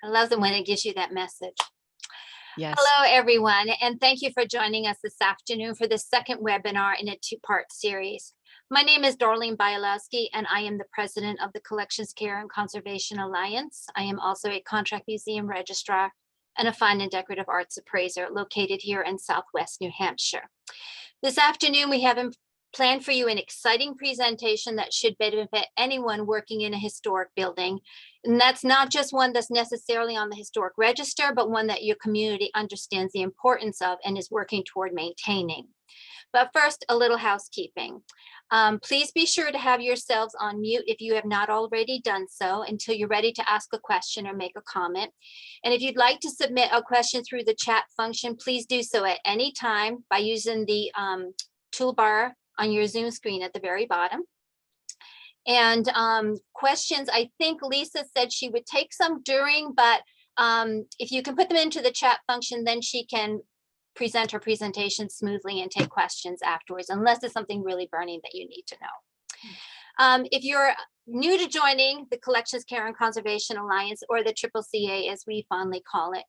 I love them when it gives you that message. Yes. Hello, everyone, and thank you for joining us this afternoon for the second webinar in a two-part series. My name is Darlene Bialowski, and I am the president of the Collections Care and Conservation Alliance. I am also a contract museum registrar and a fine and decorative arts appraiser located here in Southwest New Hampshire. This afternoon, we have planned for you an exciting presentation that should benefit anyone working in a historic building. And that's not just one that's necessarily on the historic register, but one that your community understands the importance of and is working toward maintaining. But first, a little housekeeping. Please be sure to have yourselves on mute if you have not already done so until you're ready to ask a question or make a comment. And if you'd like to submit a question through the chat function, please do so at any time by using the toolbar on your Zoom screen at the very bottom. And questions, I think Lisa said she would take some during, but if you can put them into the chat function, then she can present her presentation smoothly and take questions afterwards, unless it's something really burning that you need to know. If you're new to joining the Collections Care and Conservation Alliance, or the CCCA as we fondly call it,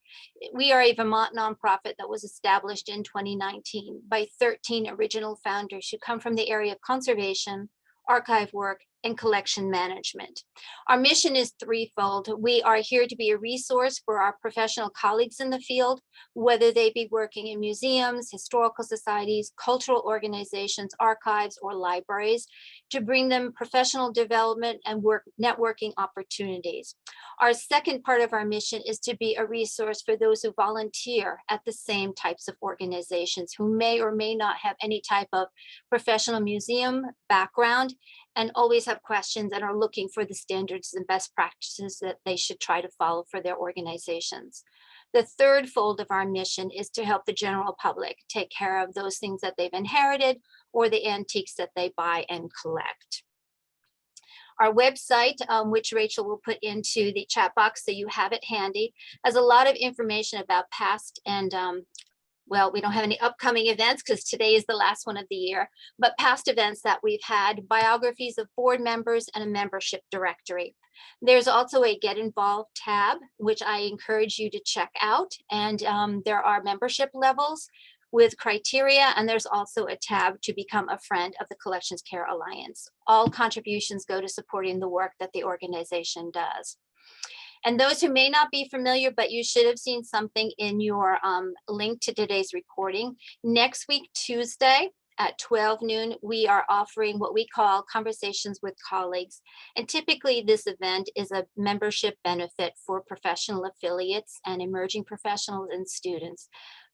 we are a Vermont nonprofit that was established in 2019 by 13 original founders who come from the area of conservation, archive work, and collection management. Our mission is threefold. We are here to be a resource for our professional colleagues in the field, whether they be working in museums, historical societies, cultural organizations, archives, or libraries, to bring them professional development and networking opportunities. Our second part of our mission is to be a resource for those who volunteer at the same types of organizations who may or may not have any type of professional museum background and always have questions and are looking for the standards and best practices that they should try to follow for their organizations. The third fold of our mission is to help the general public take care of those things that they've inherited or the antiques that they buy and collect. Our website, which Rachel will put into the chat box so you have it handy, has a lot of information about past and well, we don't have any upcoming events because today is the last one of the year, but past events that we've had, biographies of board members, and a membership directory. There's also a Get Involved tab, which I encourage you to check out. And there are membership levels with criteria, and there's also a tab to become a friend of the Collections Care Alliance. All contributions go to supporting the work that the organization does. And those who may not be familiar, but you should have seen something in your link to today's recording. Next week, Tuesday at 12 noon, we are offering what we call Conversations with Colleagues. And typically this event is a membership benefit for professional affiliates and emerging professionals and students.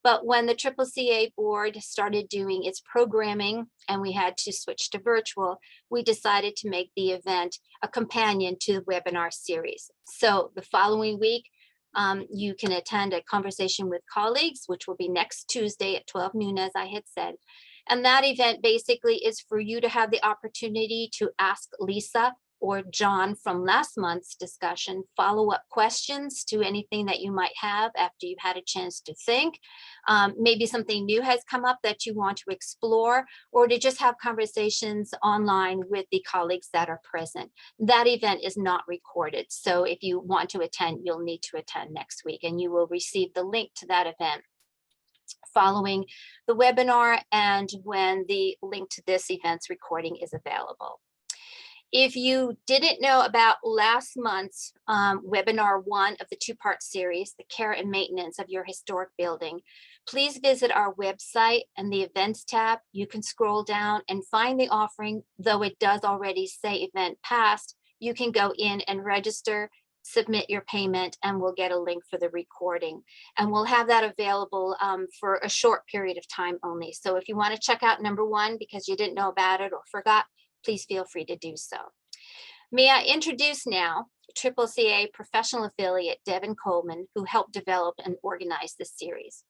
But when the CCCA board started doing its programming and we had to switch to virtual, we decided to make the event a companion to the webinar series. So the following week, you can attend a Conversation with Colleagues, which will be next Tuesday at 12 noon, as I had said. And that event basically is for you to have the opportunity to ask Lisa or John from last month's discussion follow-up questions to anything that you might have after you've had a chance to think. Maybe something new has come up that you want to explore, or to just have conversations online with the colleagues that are present. That event is not recorded, so if you want to attend, you'll need to attend next week, and you will receive the link to that event following the webinar and when the link to this event's recording is available. If you didn't know about last month's webinar 1 of the two-part series, the care and maintenance of your historic building, please visit our website and the events tab. You can scroll down and find the offering, though it does already say event past. You can go in and register, submit your payment, and we'll get a link for the recording. And we'll have that available for a short period of time only. So if you want to check out number 1 because you didn't know about it or forgot, please feel free to do so. May I introduce now CCCA professional affiliate Devin Coleman, who helped develop and organize this series.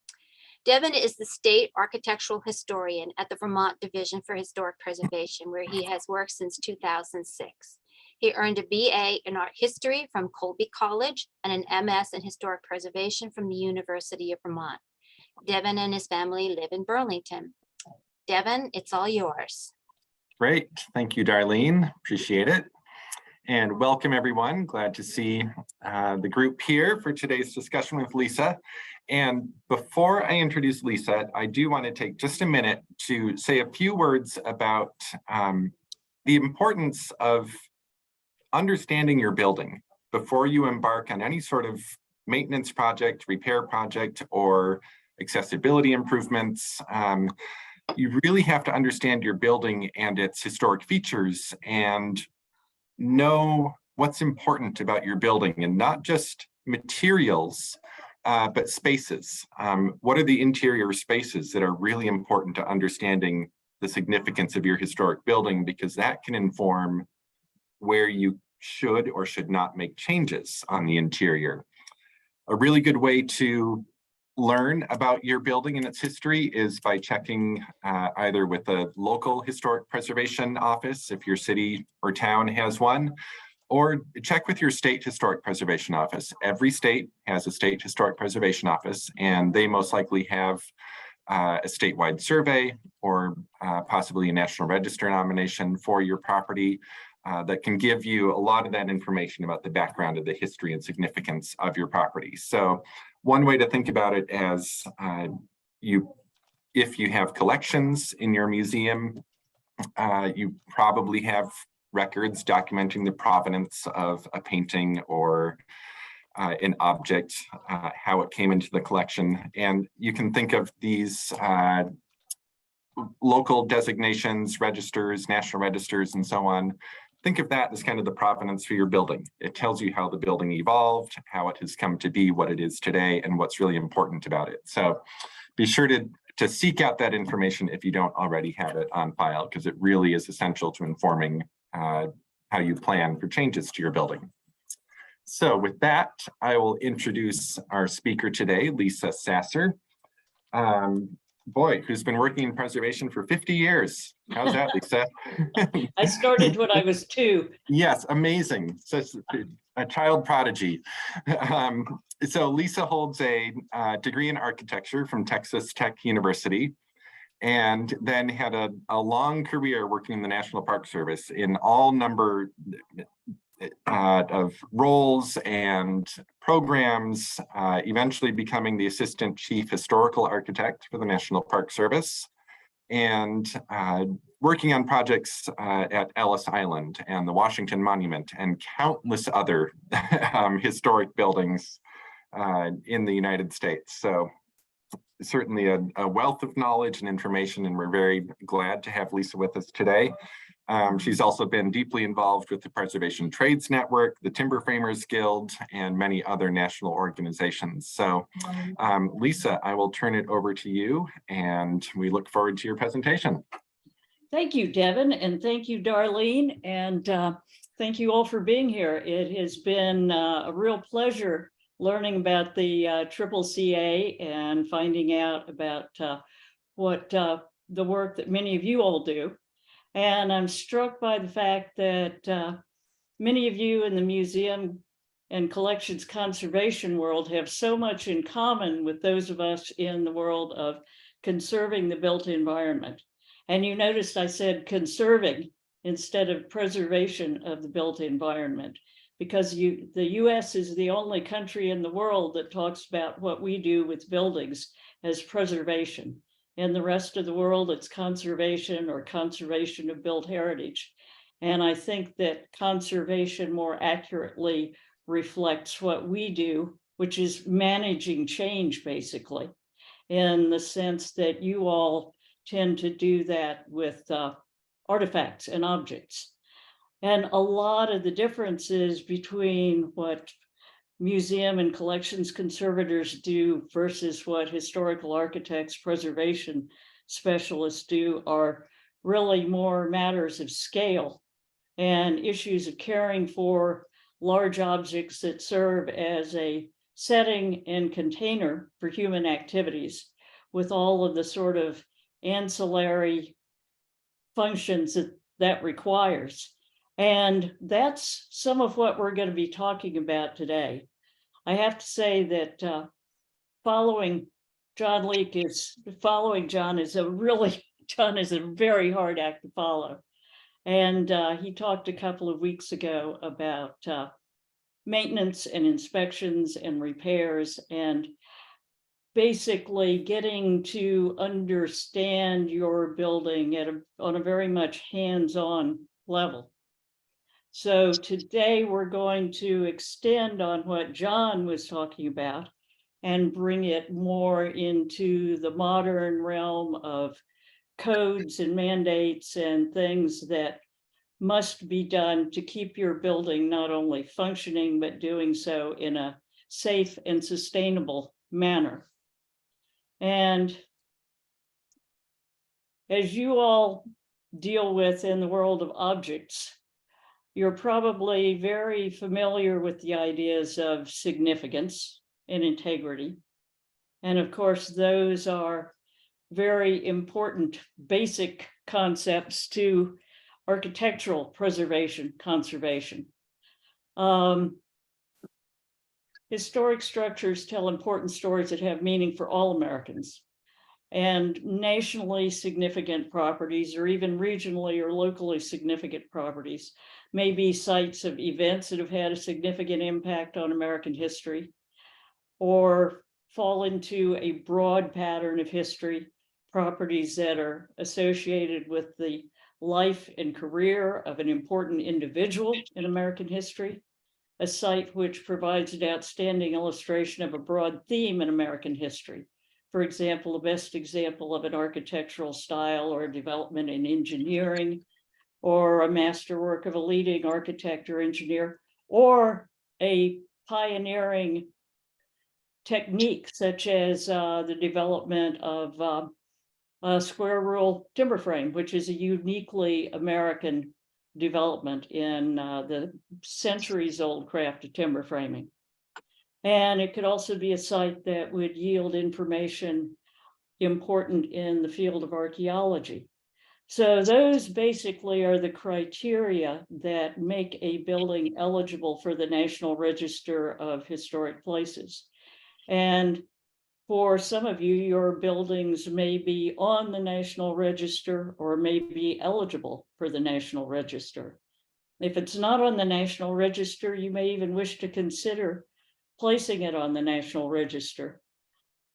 Devin is the state architectural historian at the Vermont Division for Historic Preservation, where he has worked since 2006. He earned a BA in art history from Colby College and an MS in historic preservation from the University of Vermont. Devin and his family live in Burlington. Devin, it's all yours. Great. Thank you, Darlene. Appreciate it. And welcome everyone. Glad to see the group here for today's discussion with Lisa. And before I introduce Lisa, I do want to take just a minute to say a few words about the importance of understanding your building before you embark on any sort of maintenance project, repair project, or accessibility improvements. You really have to understand your building and its historic features and know what's important about your building, and not just materials, but spaces. What are the interior spaces that are really important to understanding the significance of your historic building, because that can inform where you should or should not make changes on the interior. A really good way to learn about your building and its history is by checking either with a local historic preservation office, if your city or town has one, or check with your state historic preservation office. Every state has a state historic preservation office, and they most likely have a statewide survey or possibly a National Register nomination for your property that can give you a lot of that information about the background of the history and significance of your property. So one way to think about it as if you have collections in your museum, you probably have records documenting the provenance of a painting or an object, how it came into the collection. And you can think of these local designations, registers, national registers, and so on. Think of that as kind of the provenance for your building. It tells you how the building evolved, how it has come to be what it is today, and what's really important about it. So be sure to seek out that information if you don't already have it on file, because it really is essential to informing how you plan for changes to your building. So with that, I will introduce our speaker today, Lisa Sasser. Who's been working in preservation for 50 years. How's that, Lisa? I started when I was 2. Yes, amazing. Such a child prodigy. So Lisa holds a degree in architecture from Texas Tech University, and then had a long career working in the National Park Service in all number of roles and programs, eventually becoming the Assistant Chief Historical Architect for the National Park Service, and working on projects at Ellis Island and the Washington Monument and countless other historic buildings in the United States. So certainly a wealth of knowledge and information, and we're very glad to have Lisa with us today. She's also been deeply involved with the Preservation Trades Network, the Timber Framers Guild, and many other national organizations. So Lisa, I will turn it over to you, and we look forward to your presentation. Thank you, Devin, and thank you, Darlene, and thank you all for being here. It has been a real pleasure learning about the CCCA and finding out about what the work that many of you all do. And I'm struck by the fact that many of you in the museum and collections conservation world have so much in common with those of us in the world of conserving the built environment. And you noticed I said conserving instead of preservation of the built environment, because the US is the only country in the world that talks about what we do with buildings as preservation. In the rest of the world, it's conservation or conservation of built heritage. And I think that conservation more accurately reflects what we do, which is managing change, basically, in the sense that you all tend to do that with artifacts and objects. And a lot of the differences between what museum and collections conservators do versus what historical architects, preservation specialists do are really more matters of scale and issues of caring for large objects that serve as a setting and container for human activities, with all of the sort of ancillary functions that requires. And that's some of what we're going to be talking about today. I have to say that following John is a very hard act to follow. And he talked a couple of weeks ago about maintenance and inspections and repairs, and basically getting to understand your building on a very much hands-on level. So today we're going to extend on what John was talking about and bring it more into the modern realm of codes and mandates and things that must be done to keep your building not only functioning, but doing so in a safe and sustainable manner. And as you all deal with in the world of objects, you're probably very familiar with the ideas of significance and integrity. And of course, those are very important basic concepts to architectural preservation, conservation. Historic structures tell important stories that have meaning for all Americans. And nationally significant properties, or even regionally or locally significant properties, may be sites of events that have had a significant impact on American history, or fall into a broad pattern of history, properties that are associated with the life and career of an important individual in American history, a site which provides an outstanding illustration of a broad theme in American history. For example, the best example of an architectural style or development in engineering, or a masterwork of a leading architect or engineer, or a pioneering technique such as the development of a square rule timber frame, which is a uniquely American development in the centuries old craft of timber framing. And it could also be a site that would yield information important in the field of archaeology. So those basically are the criteria that make a building eligible for the National Register of Historic Places. And for some of you, your buildings may be on the National Register or may be eligible for the National Register. If it's not on the National Register, you may even wish to consider placing it on the National Register.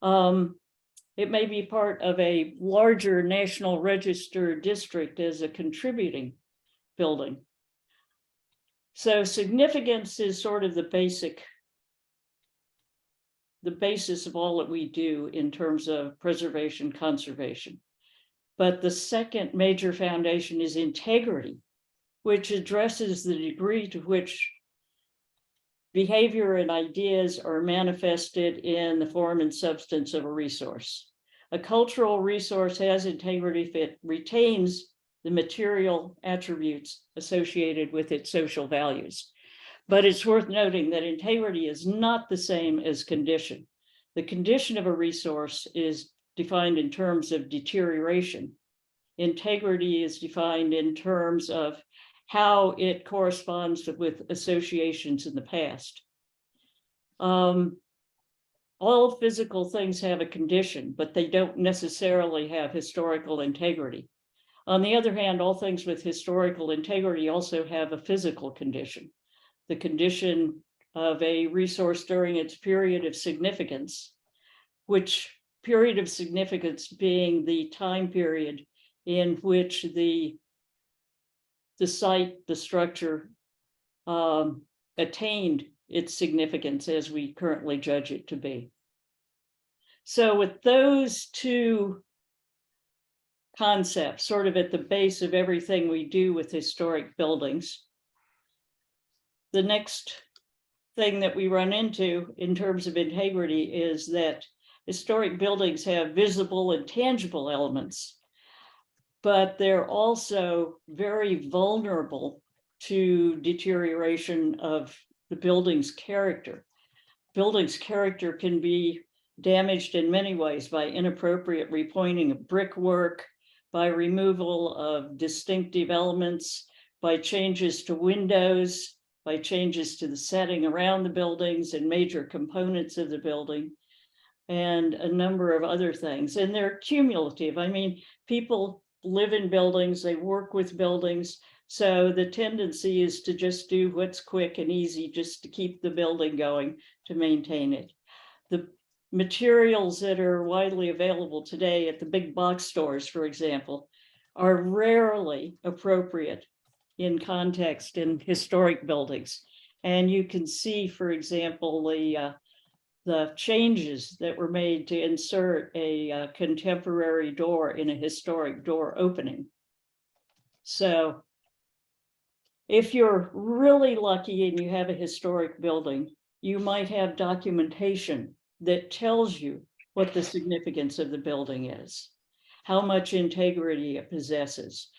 It may be part of a larger National Register district as a contributing building. So significance is sort of the basis of all that we do in terms of preservation, conservation. But the second major foundation is integrity, which addresses the degree to which behavior and ideas are manifested in the form and substance of a resource. A cultural resource has integrity if it retains the material attributes associated with its social values. But it's worth noting that integrity is not the same as condition. The condition of a resource is defined in terms of deterioration. Integrity is defined in terms of how it corresponds with associations in the past. All physical things have a condition, but they don't necessarily have historical integrity. On the other hand, all things with historical integrity also have a physical condition. The condition of a resource during its period of significance, which period of significance being the time period in which the site, the structure, attained its significance as we currently judge it to be. So with those two concepts sort of at the base of everything we do with historic buildings, the next thing that we run into in terms of integrity is that historic buildings have visible and tangible elements, but they're also very vulnerable to deterioration of the building's character. Building's character can be damaged in many ways by inappropriate repointing of brickwork, by removal of distinctive elements, by changes to windows, by changes to the setting around the buildings and major components of the building, and a number of other things. And they're cumulative. I mean, people live in buildings, they work with buildings, So the tendency is to just do what's quick and easy, just to keep the building going, to maintain it. The materials that are widely available today at the big box stores, for example, are rarely appropriate in context in historic buildings. And you can see, for example, the changes that were made to insert a contemporary door in a historic door opening. So if you're really lucky and you have a historic building, you might have documentation that tells you what the significance of the building is, how much integrity it possesses,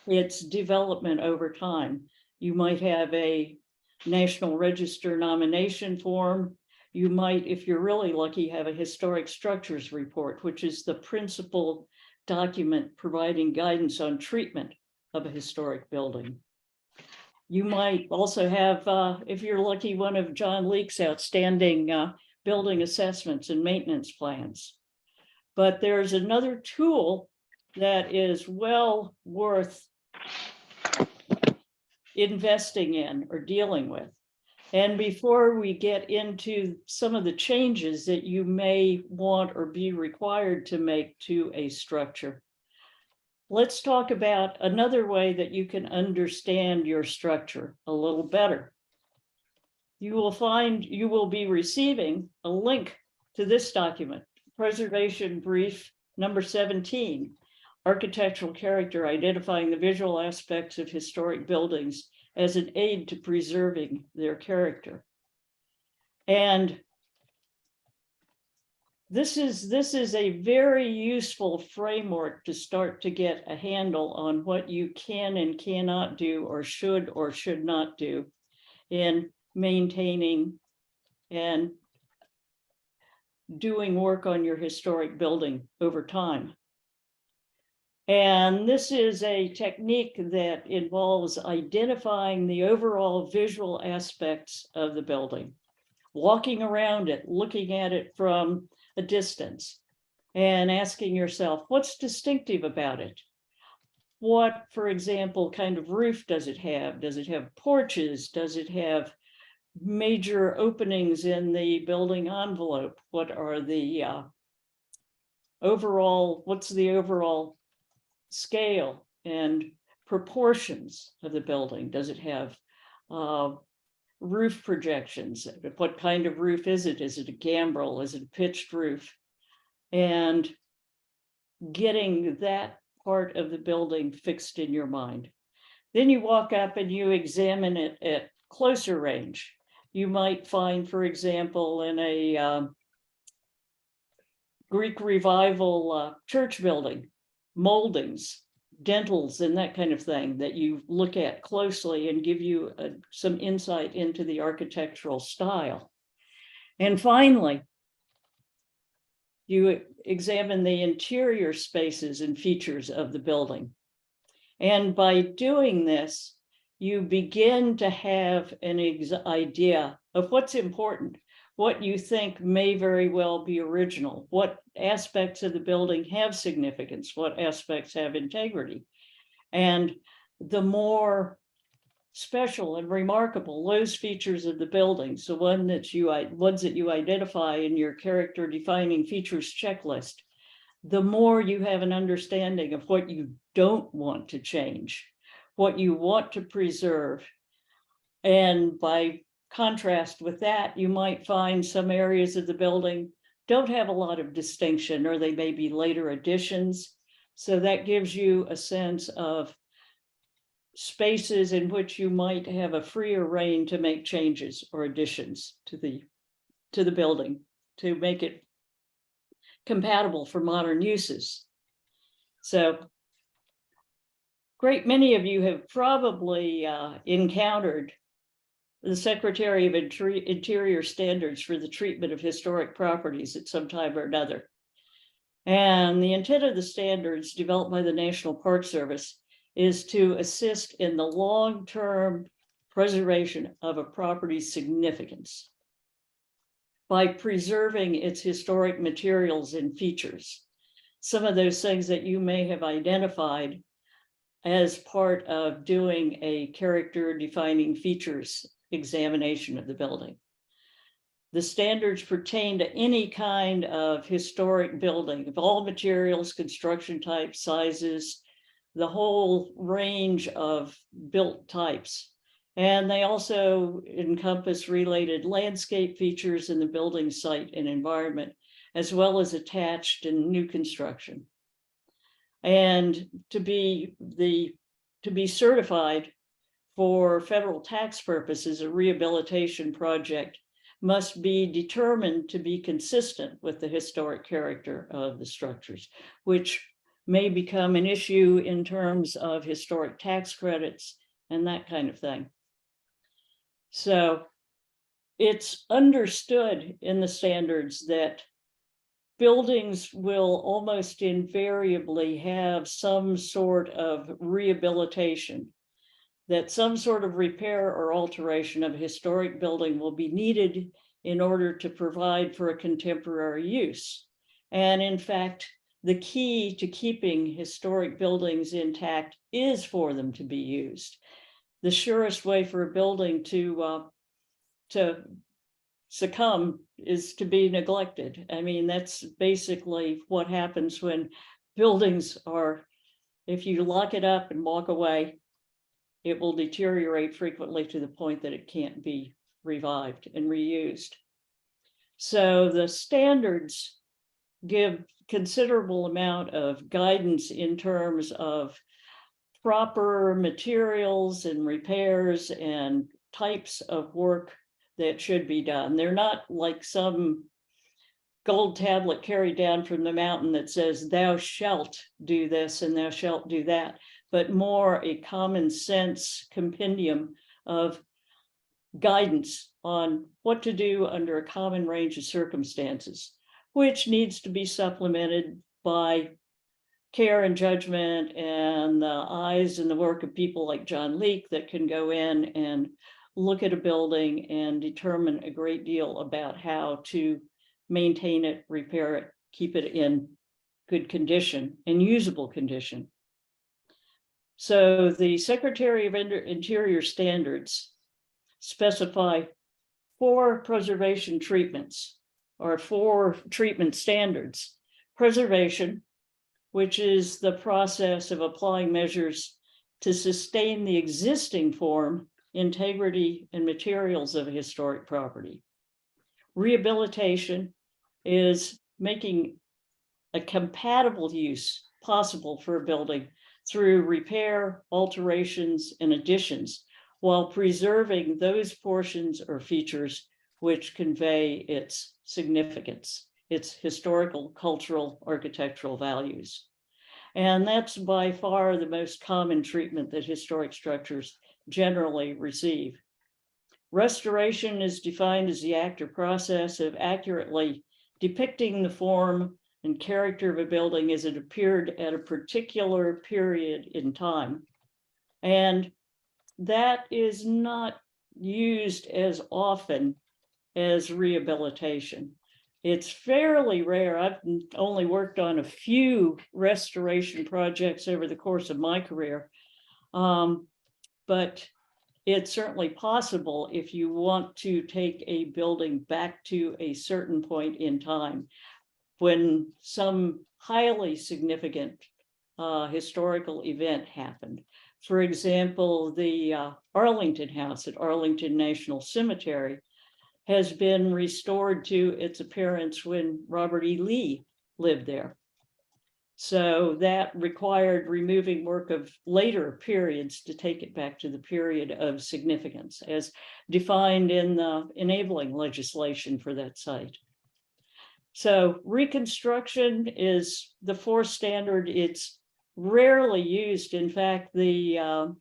its development over time. You might have a National Register nomination form. You might, if you're really lucky, have a historic structures report, which is the principal document providing guidance on treatment of a historic building. You might also have, if you're lucky, one of John Leake's outstanding building assessments and maintenance plans. But there's another tool that is well worth investing in or dealing with. And before we get into some of the changes that you may want or be required to make to a structure, let's talk about another way that you can understand your structure a little better. You will find you will be receiving a link to this document, Preservation Brief number 17, Architectural Character, Identifying the Visual Aspects of Historic Buildings as an Aid to Preserving Their Character. And this is a very useful framework to start to get a handle on what you can and cannot do or should not do in maintaining and doing work on your historic building over time. And this is a technique that involves identifying the overall visual aspects of the building, walking around it, looking at it from a distance, and asking yourself, what's distinctive about it? What, for example, kind of roof does it have? Does it have porches? Does it have major openings in the building envelope? What are the what's the overall scale and proportions of the building? Does it have roof projections? What kind of roof is it? Is it a gambrel? Is it a pitched roof? And getting that part of the building fixed in your mind. Then you walk up and you examine it at closer range. You might find, for example, in a Greek Revival church building, moldings, dentils, and that kind of thing that you look at closely and give you some insight into the architectural style. And finally, you examine the interior spaces and features of the building. And by doing this, you begin to have an idea of what's important, what you think may very well be original, what aspects of the building have significance, what aspects have integrity. And the more special and remarkable those features of the buildings, the ones that you identify in your character defining features checklist, the more you have an understanding of what you don't want to change, what you want to preserve. And by contrast with that, you might find some areas of the building don't have a lot of distinction, or they may be later additions. So that gives you a sense of spaces in which you might have a freer rein to make changes or additions to the building to make it compatible for modern uses. So great many of you have probably encountered the Secretary of Interior Standards for the Treatment of Historic Properties at some time or another. And the intent of the standards developed by the National Park Service is to assist in the long-term preservation of a property's significance by preserving its historic materials and features. Some of those things that you may have identified as part of doing a character defining features examination of the building. The standards pertain to any kind of historic building of all materials, construction types, sizes, the whole range of built types. And they also encompass related landscape features in the building site and environment, as well as attached and new construction. And to be certified for federal tax purposes, a rehabilitation project must be determined to be consistent with the historic character of the structures, which may become an issue in terms of historic tax credits and that kind of thing. So it's understood in the standards that buildings will almost invariably have some sort of rehabilitation, that some sort of repair or alteration of a historic building will be needed in order to provide for a contemporary use. And in fact, the key to keeping historic buildings intact is for them to be used. The surest way for a building to succumb is to be neglected. I mean, that's basically what happens when buildings are, if you lock it up and walk away, it will deteriorate frequently to the point that it can't be revived and reused. So the standards give considerable amount of guidance in terms of proper materials and repairs and types of work that should be done. They're not like some gold tablet carried down from the mountain that says, thou shalt do this and thou shalt do that, but more a common sense compendium of guidance on what to do under a common range of circumstances, which needs to be supplemented by care and judgment and the eyes and the work of people like John Leake that can go in and look at a building and determine a great deal about how to maintain it, repair it, keep it in good condition and usable condition. So the Secretary of Interior standards specify 4 preservation treatments or 4 treatment standards. Preservation, which is the process of applying measures to sustain the existing form, integrity, and materials of a historic property. Rehabilitation is making a compatible use possible for a building through repair, alterations, and additions, while preserving those portions or features which convey its significance, its historical, cultural, architectural values. And that's by far the most common treatment that historic structures generally receive. Restoration is defined as the act or process of accurately depicting the form and character of a building as it appeared at a particular period in time. And that is not used as often as rehabilitation. It's fairly rare. I've only worked on a few restoration projects over the course of my career, but it's certainly possible if you want to take a building back to a certain point in time when some highly significant historical event happened. For example, the Arlington House at Arlington National Cemetery has been restored to its appearance when Robert E. Lee lived there. So that required removing work of later periods to take it back to the period of significance as defined in the enabling legislation for that site. So reconstruction is the 4th standard. It's rarely used. In fact, the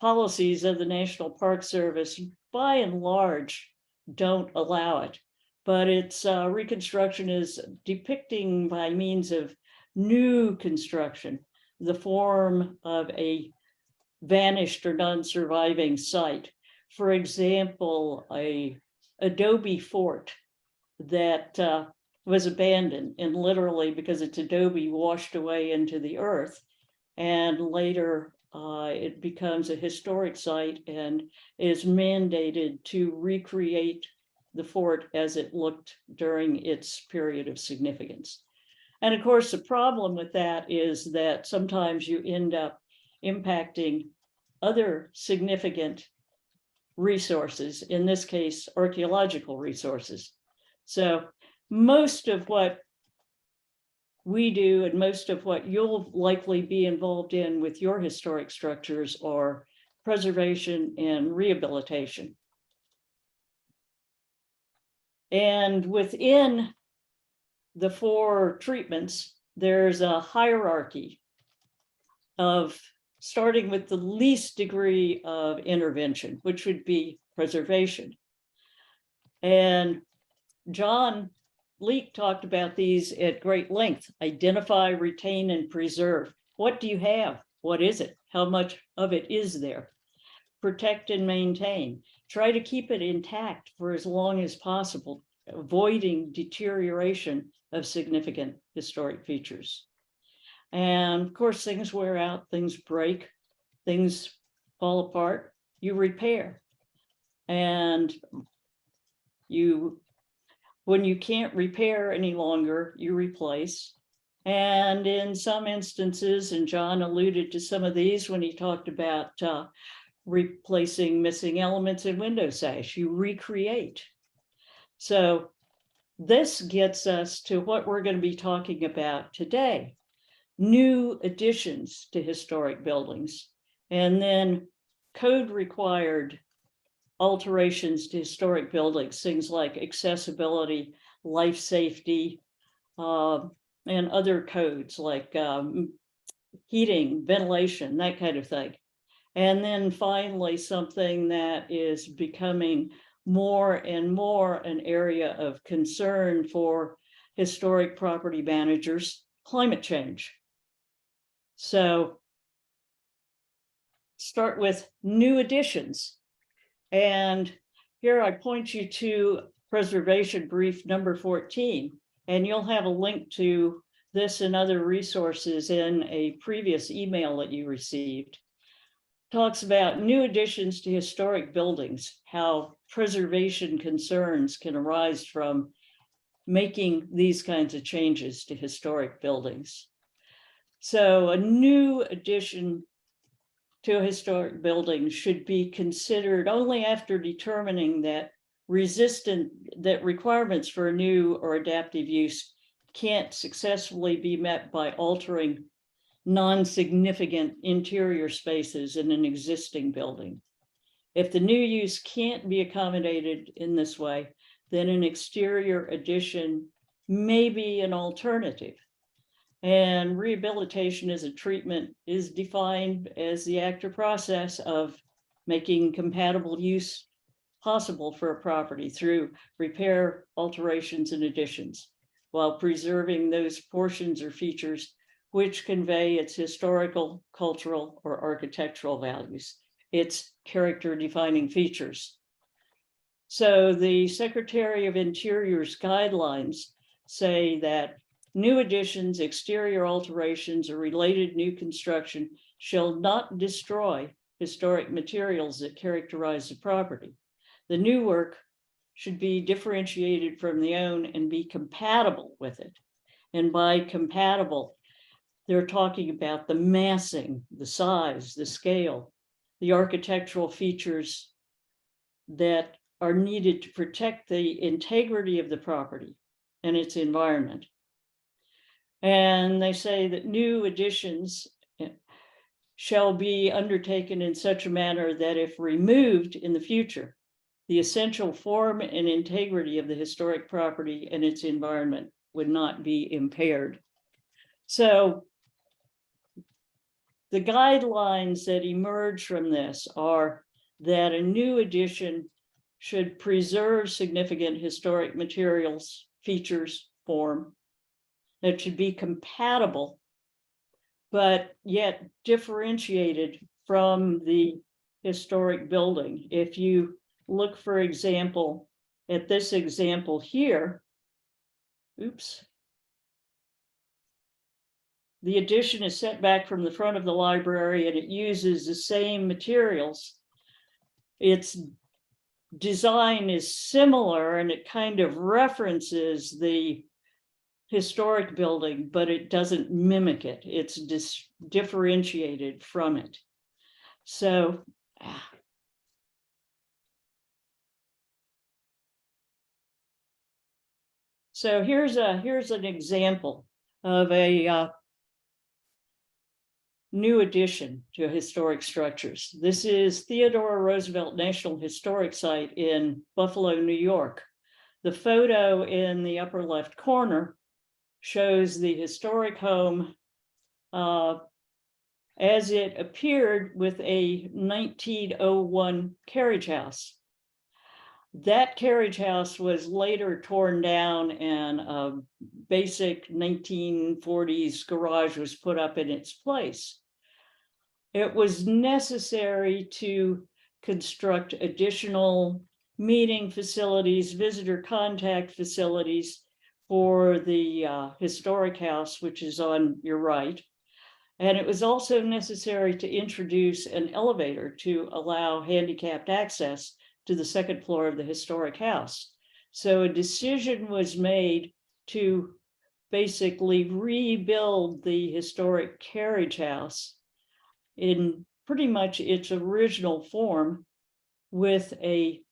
policies of the National Park Service, by and large, don't allow it. But its reconstruction is depicting by means of new construction, the form of a vanished or non-surviving site. For example, a adobe fort that was abandoned, and literally because it's adobe washed away into the earth, and later it becomes a historic site and is mandated to recreate the fort as it looked during its period of significance. And of course, the problem with that is that sometimes you end up impacting other significant resources, in this case, archaeological resources. So most of what we do and most of what you'll likely be involved in with your historic structures are preservation and rehabilitation. And within the 4 treatments, there's a hierarchy of starting with the least degree of intervention, which would be preservation. And John Leake talked about these at great length. Identify, retain, and preserve. What do you have? What is it? How much of it is there? Protect and maintain. Try to keep it intact for as long as possible, avoiding deterioration of significant historic features. And of course, things wear out, things break, things fall apart, you repair. And when you can't repair any longer, you replace. And in some instances, and John alluded to some of these when he talked about replacing missing elements in window sash, you recreate. So this gets us to what we're going to be talking about today: new additions to historic buildings, and then code required alterations to historic buildings, things like accessibility, life safety, and other codes like heating, ventilation, that kind of thing. And then finally, something that is becoming more and more an area of concern for historic property managers: climate change. So start with new additions. And here I point you to preservation brief number 14, and you'll have a link to this and other resources in a previous email that you received. Talks about new additions to historic buildings, how preservation concerns can arise from making these kinds of changes to historic buildings. So a new addition to a historic building should be considered only after determining that requirements for a new or adaptive use can't successfully be met by altering non-significant interior spaces in an existing building. If the new use can't be accommodated in this way, then an exterior addition may be an alternative. And rehabilitation as a treatment is defined as the act or process of making compatible use possible for a property through repair, alterations, and additions, while preserving those portions or features which convey its historical, cultural, or architectural values, its character-defining features. So the Secretary of Interior's guidelines say that new additions, exterior alterations, or related new construction shall not destroy historic materials that characterize the property. The new work should be differentiated from the own and be compatible with it. And by compatible, they're talking about the massing, the size, the scale, the architectural features that are needed to protect the integrity of the property and its environment. And they say that new additions shall be undertaken in such a manner that if removed in the future, the essential form and integrity of the historic property and its environment would not be impaired. So the guidelines that emerge from this are that a new addition should preserve significant historic materials, features, form, that should be compatible, but yet differentiated from the historic building. If you look, for example, at this example here, the addition is set back from the front of the library and it uses the same materials. Its design is similar and it kind of references the historic building, but it doesn't mimic it. It's differentiated from it. So here's an example of a new addition to historic structures. This is Theodore Roosevelt National Historic Site in Buffalo, New York. The photo in the upper left corner shows the historic home as it appeared with a 1901 carriage house. That carriage house was later torn down and a basic 1940s garage was put up in its place. It was necessary to construct additional meeting facilities, visitor contact facilities for the historic house, which is on your right. And it was also necessary to introduce an elevator to allow handicapped access to the second floor of the historic house. So a decision was made to basically rebuild the historic carriage house in pretty much its original form with a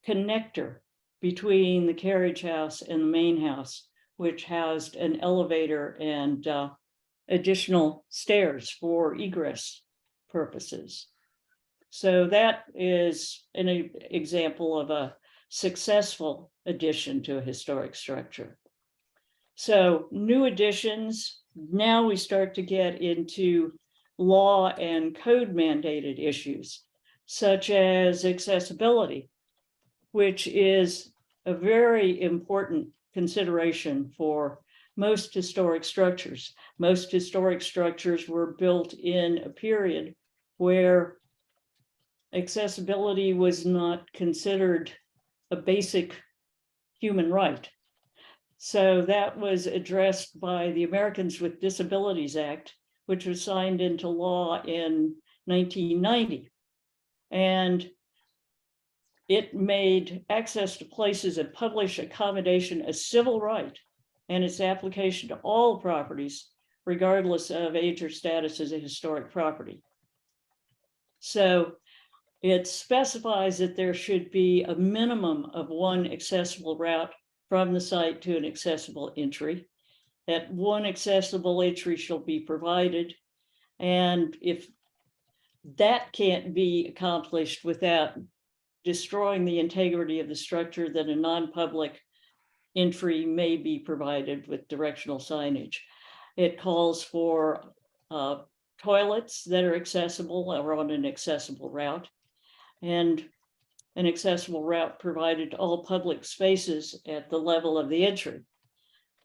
connector between the carriage house and the main house, which housed an elevator and additional stairs for egress purposes. So that is an example of a successful addition to a historic structure. So new additions, now we start to get into law and code mandated issues, such as accessibility, which is a very important consideration for most historic structures. Most historic structures were built in a period where accessibility was not considered a basic human right. So that was addressed by the Americans with Disabilities Act, which was signed into law in 1990. And it made access to places and public accommodation a civil right, and its application to all properties, regardless of age or status as a historic property. So it specifies that there should be a minimum of one accessible route from the site to an accessible entry. That one accessible entry shall be provided. And if that can't be accomplished without destroying the integrity of the structure, then a non-public entry may be provided with directional signage. It calls for toilets that are accessible or on an accessible route, and an accessible route provided to all public spaces at the level of the entry.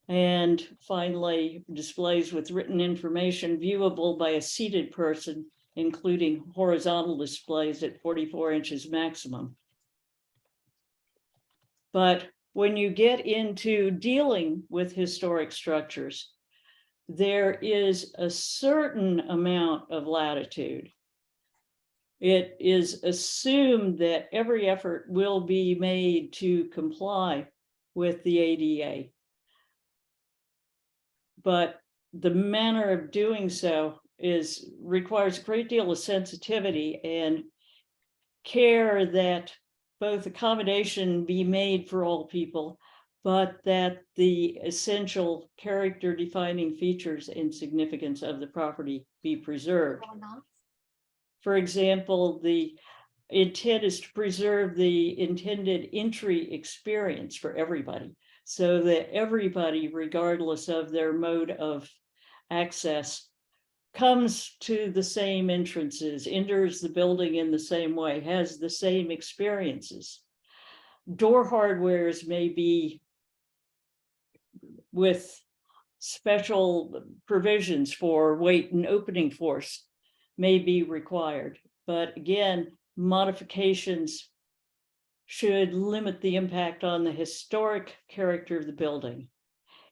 And finally, displays with written information viewable by a seated person, including horizontal displays at 44 inches maximum. But when you get into dealing with historic structures, there is a certain amount of latitude. It is assumed that every effort will be made to comply with the ADA. But the manner of doing so requires a great deal of sensitivity and care that both accommodation be made for all people, but that the essential character defining features and significance of the property be preserved. For example, the intent is to preserve the intended entry experience for everybody, so that everybody, regardless of their mode of access, comes to the same entrances, enters the building in the same way, has the same experiences. Door hardwares may be with special provisions for weight and opening force may be required. But again, modifications should limit the impact on the historic character of the building.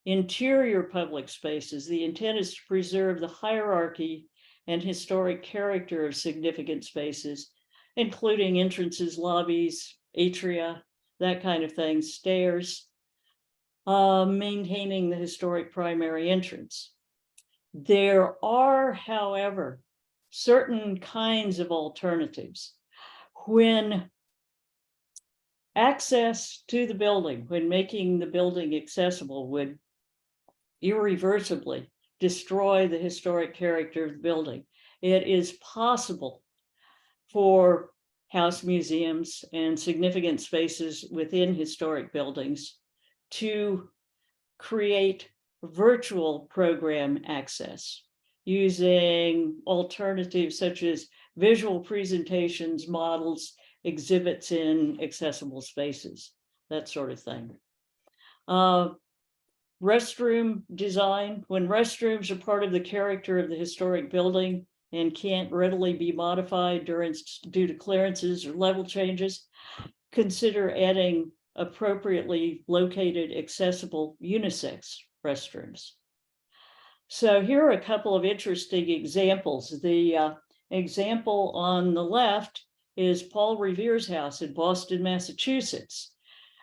Interior public spaces, the intent is to preserve the hierarchy and historic character of significant spaces, including entrances, lobbies, atria, that kind of thing, stairs, maintaining the historic primary entrance. There are, however, certain kinds of alternatives. When access to the building, when making the building accessible, would irreversibly destroy the historic character of the building, it is possible for house museums and significant spaces within historic buildings to create virtual program access using alternatives such as visual presentations, models, exhibits in accessible spaces, that sort of thing. Restroom design, when restrooms are part of the character of the historic building and can't readily be modified due to clearances or level changes, consider adding appropriately located accessible unisex restrooms. So here are a couple of interesting examples. The example on the left is Paul Revere's house in Boston, Massachusetts.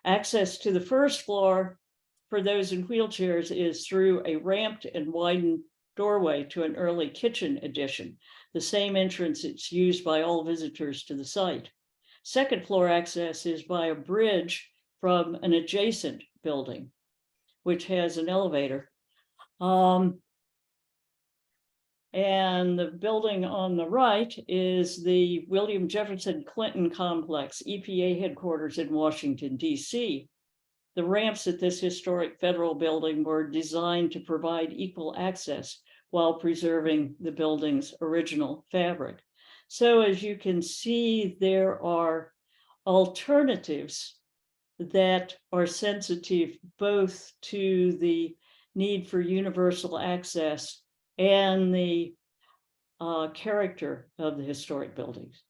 Access to the first floor for those in wheelchairs is through a ramped and widened doorway to an early kitchen addition, the same entrance it's used by all visitors to the site. Second floor access is by a bridge from an adjacent building, which has an elevator. And the building on the right is the William Jefferson Clinton Complex, EPA headquarters in Washington, D.C. The ramps at this historic federal building were designed to provide equal access while preserving the building's original fabric. So as you can see, there are alternatives that are sensitive both to the need for universal access and the character of the historic buildings.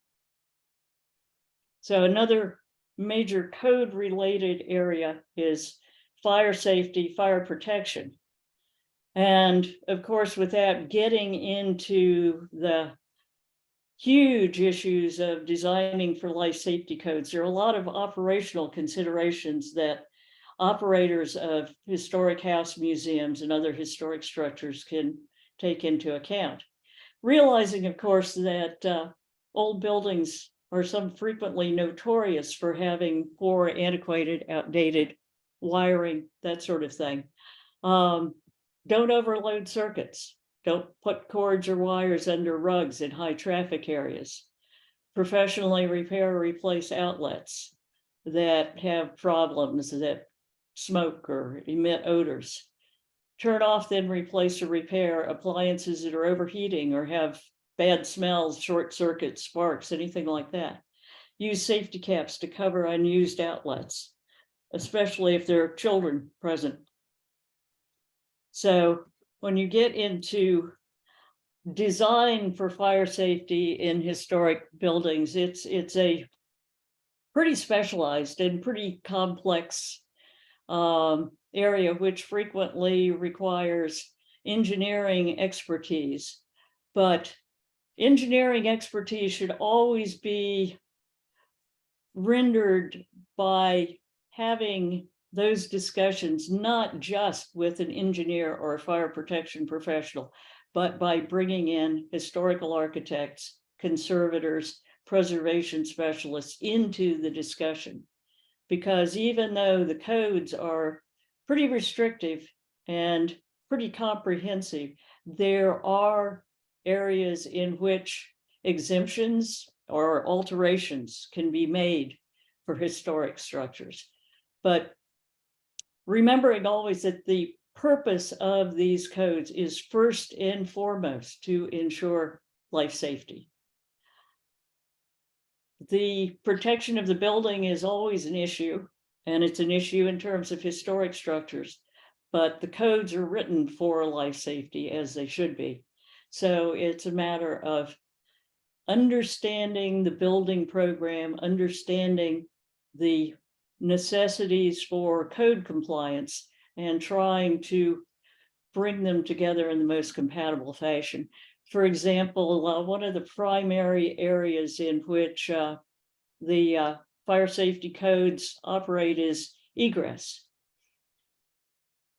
So another major code related area is fire safety, fire protection. And of course, without getting into the huge issues of designing for life safety codes, there are a lot of operational considerations that operators of historic house museums and other historic structures can take into account. Realizing, of course, that old buildings are some frequently notorious for having poor, antiquated, outdated wiring, that sort of thing. Don't overload circuits. Don't put cords or wires under rugs in high traffic areas. Professionally repair or replace outlets that have problems that smoke or emit odors. Turn off, then replace or repair appliances that are overheating or have bad smells, short circuits, sparks, anything like that. Use safety caps to cover unused outlets, especially if there are children present. So when you get into design for fire safety in historic buildings, it's a pretty specialized and pretty complex area, which frequently requires engineering expertise. But engineering expertise should always be rendered by having those discussions, not just with an engineer or a fire protection professional, but by bringing in historical architects, conservators, preservation specialists into the discussion. Because even though the codes are pretty restrictive and pretty comprehensive, there are areas in which exemptions or alterations can be made for historic structures. But remembering always that the purpose of these codes is first and foremost to ensure life safety. The protection of the building is always an issue, and it's an issue in terms of historic structures, but the codes are written for life safety as they should be. So it's a matter of understanding the building program, understanding the necessities for code compliance, and trying to bring them together in the most compatible fashion. For example, one of the primary areas in which the fire safety codes operate is egress.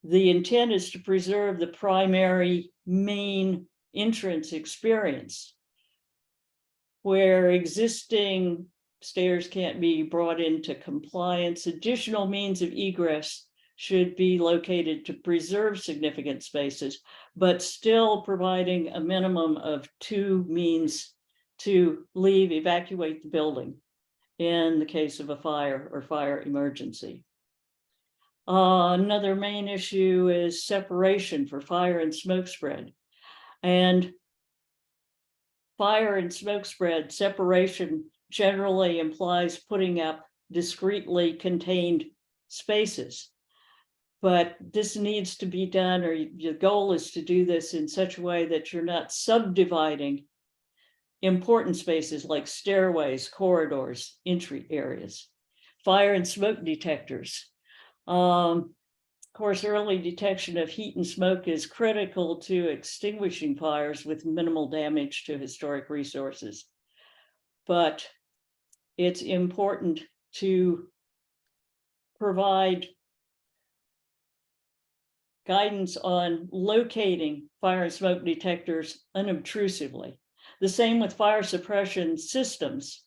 The intent is to preserve the primary main entrance experience, where existing stairs can't be brought into compliance. Additional means of egress should be located to preserve significant spaces, but still providing a minimum of 2 means to leave, evacuate the building in the case of a fire or fire emergency. Another main issue is separation for fire and smoke spread. And fire and smoke spread separation generally implies putting up discretely contained spaces. But this needs to be done, or your goal is to do this in such a way that you're not subdividing important spaces like stairways, corridors, entry areas. Fire and smoke detectors. Of course, early detection of heat and smoke is critical to extinguishing fires with minimal damage to historic resources. But it's important to provide guidance on locating fire and smoke detectors unobtrusively. The same with fire suppression systems.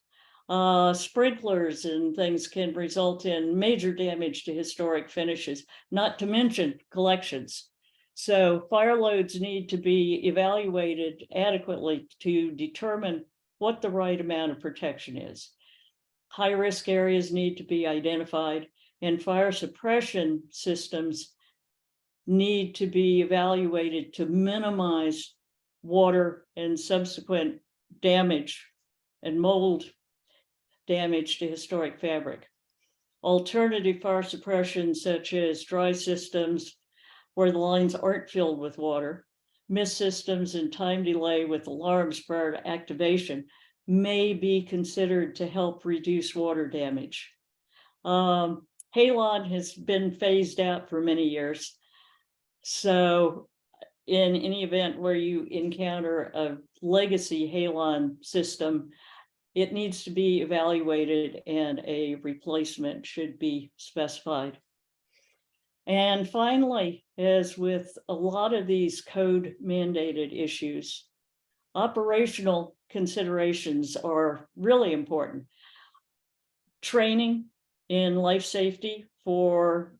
Sprinklers and things can result in major damage to historic finishes, not to mention collections. So fire loads need to be evaluated adequately to determine what the right amount of protection is. High-risk areas need to be identified, and fire suppression systems need to be evaluated to minimize water and subsequent damage and mold damage to historic fabric. Alternative fire suppression, such as dry systems where the lines aren't filled with water, mist systems, and time delay with alarms prior to activation, may be considered to help reduce water damage. Halon has been phased out for many years. So in any event where you encounter a legacy halon system, it needs to be evaluated and a replacement should be specified. And finally, as with a lot of these code mandated issues, operational considerations are really important. Training in life safety for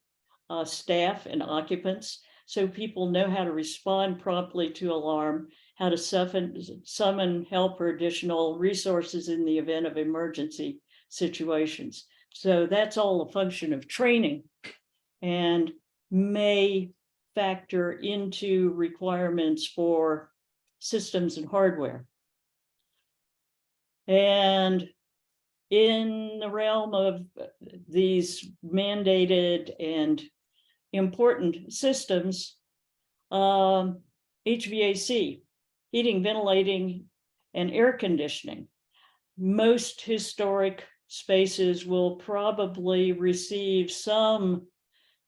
staff and occupants, so people know how to respond promptly to alarm, how to summon help or additional resources in the event of emergency situations. So that's all a function of training and may factor into requirements for systems and hardware. And in the realm of these mandated and important systems, HVAC, heating, ventilating, and air conditioning. Most historic spaces will probably receive some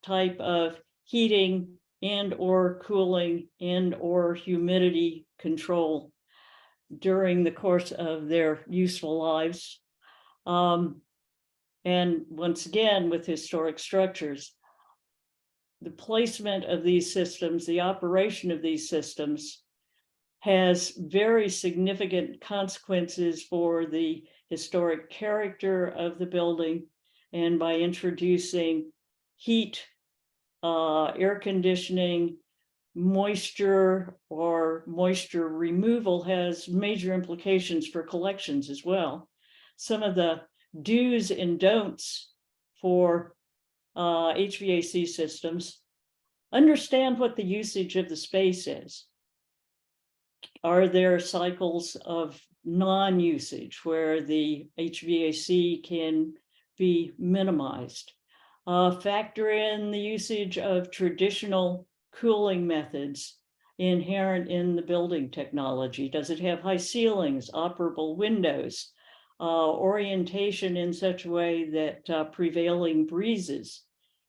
type of heating and or cooling and or humidity control during the course of their useful lives. And once again, with historic structures, the placement of these systems, the operation of these systems has very significant consequences for the historic character of the building. And by introducing heat, air conditioning, moisture or moisture removal has major implications for collections as well. Some of the do's and don'ts for HVAC systems: understand what the usage of the space is. Are there cycles of non-usage where the HVAC can be minimized? Factor in the usage of traditional cooling methods inherent in the building technology. Does it have high ceilings, operable windows, orientation in such a way that prevailing breezes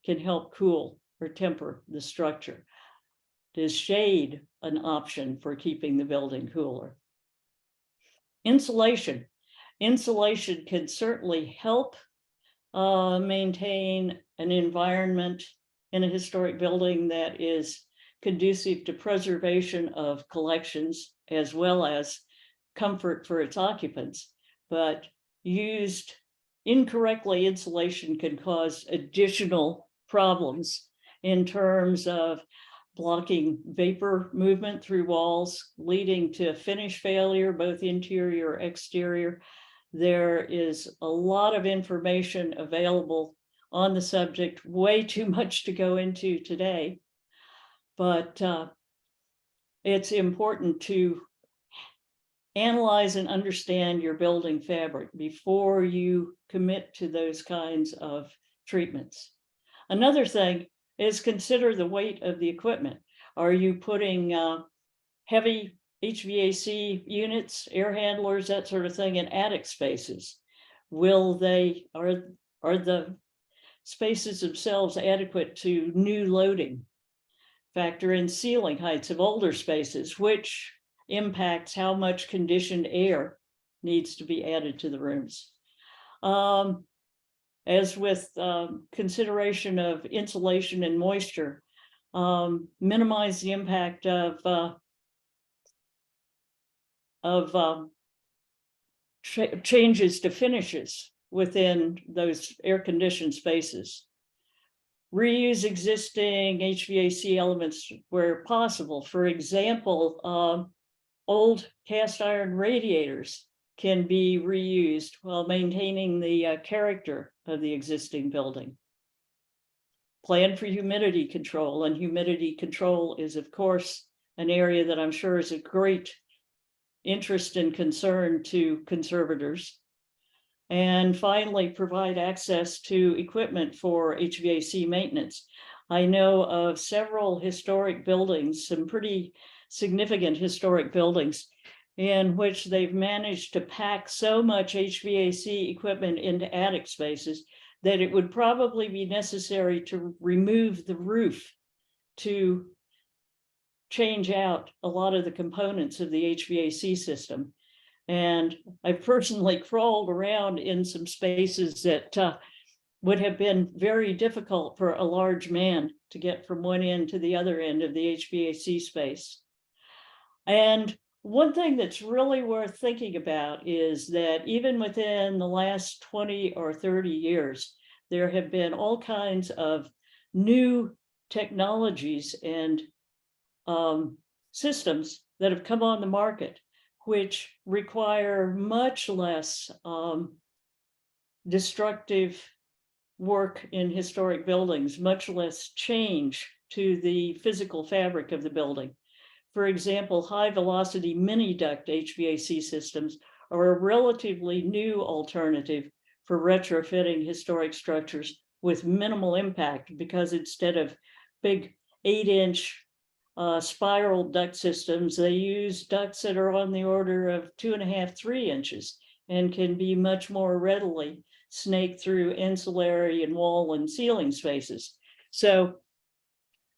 can help cool or temper the structure? Is shade an option for keeping the building cooler? Insulation. Insulation can certainly help maintain an environment in a historic building that is conducive to preservation of collections as well as comfort for its occupants. But used incorrectly, insulation can cause additional problems in terms of blocking vapor movement through walls, leading to finish failure, both interior or exterior. There is a lot of information available on the subject, way too much to go into today, but it's important to analyze and understand your building fabric before you commit to those kinds of treatments. Another thing is consider the weight of the equipment. Are you putting heavy HVAC units, air handlers, that sort of thing in attic spaces? Are the spaces themselves adequate to new loading? Factor in ceiling heights of older spaces, which impacts how much conditioned air needs to be added to the rooms. As with consideration of insulation and moisture, minimize the impact of changes to finishes within those air-conditioned spaces. Reuse existing HVAC elements where possible. For example, old cast iron radiators can be reused while maintaining the character of the existing building. Plan for humidity control, and humidity control is, of course, an area that I'm sure is of great interest and concern to conservators. And finally, provide access to equipment for HVAC maintenance. I know of several historic buildings, some pretty significant historic buildings, in which they've managed to pack so much HVAC equipment into attic spaces that it would probably be necessary to remove the roof to change out a lot of the components of the HVAC system. And I've personally crawled around in some spaces that would have been very difficult for a large man to get from one end to the other end of the HVAC space. And one thing that's really worth thinking about is that even within the last 20 or 30 years, there have been all kinds of new technologies and systems that have come on the market, which require much less destructive work in historic buildings, much less change to the physical fabric of the building. For example, high velocity mini duct HVAC systems are a relatively new alternative for retrofitting historic structures with minimal impact, because instead of big 8-inch spiral duct systems, they use ducts that are on the order of 2.5, 3 inches and can be much more readily snaked through ancillary and wall and ceiling spaces. So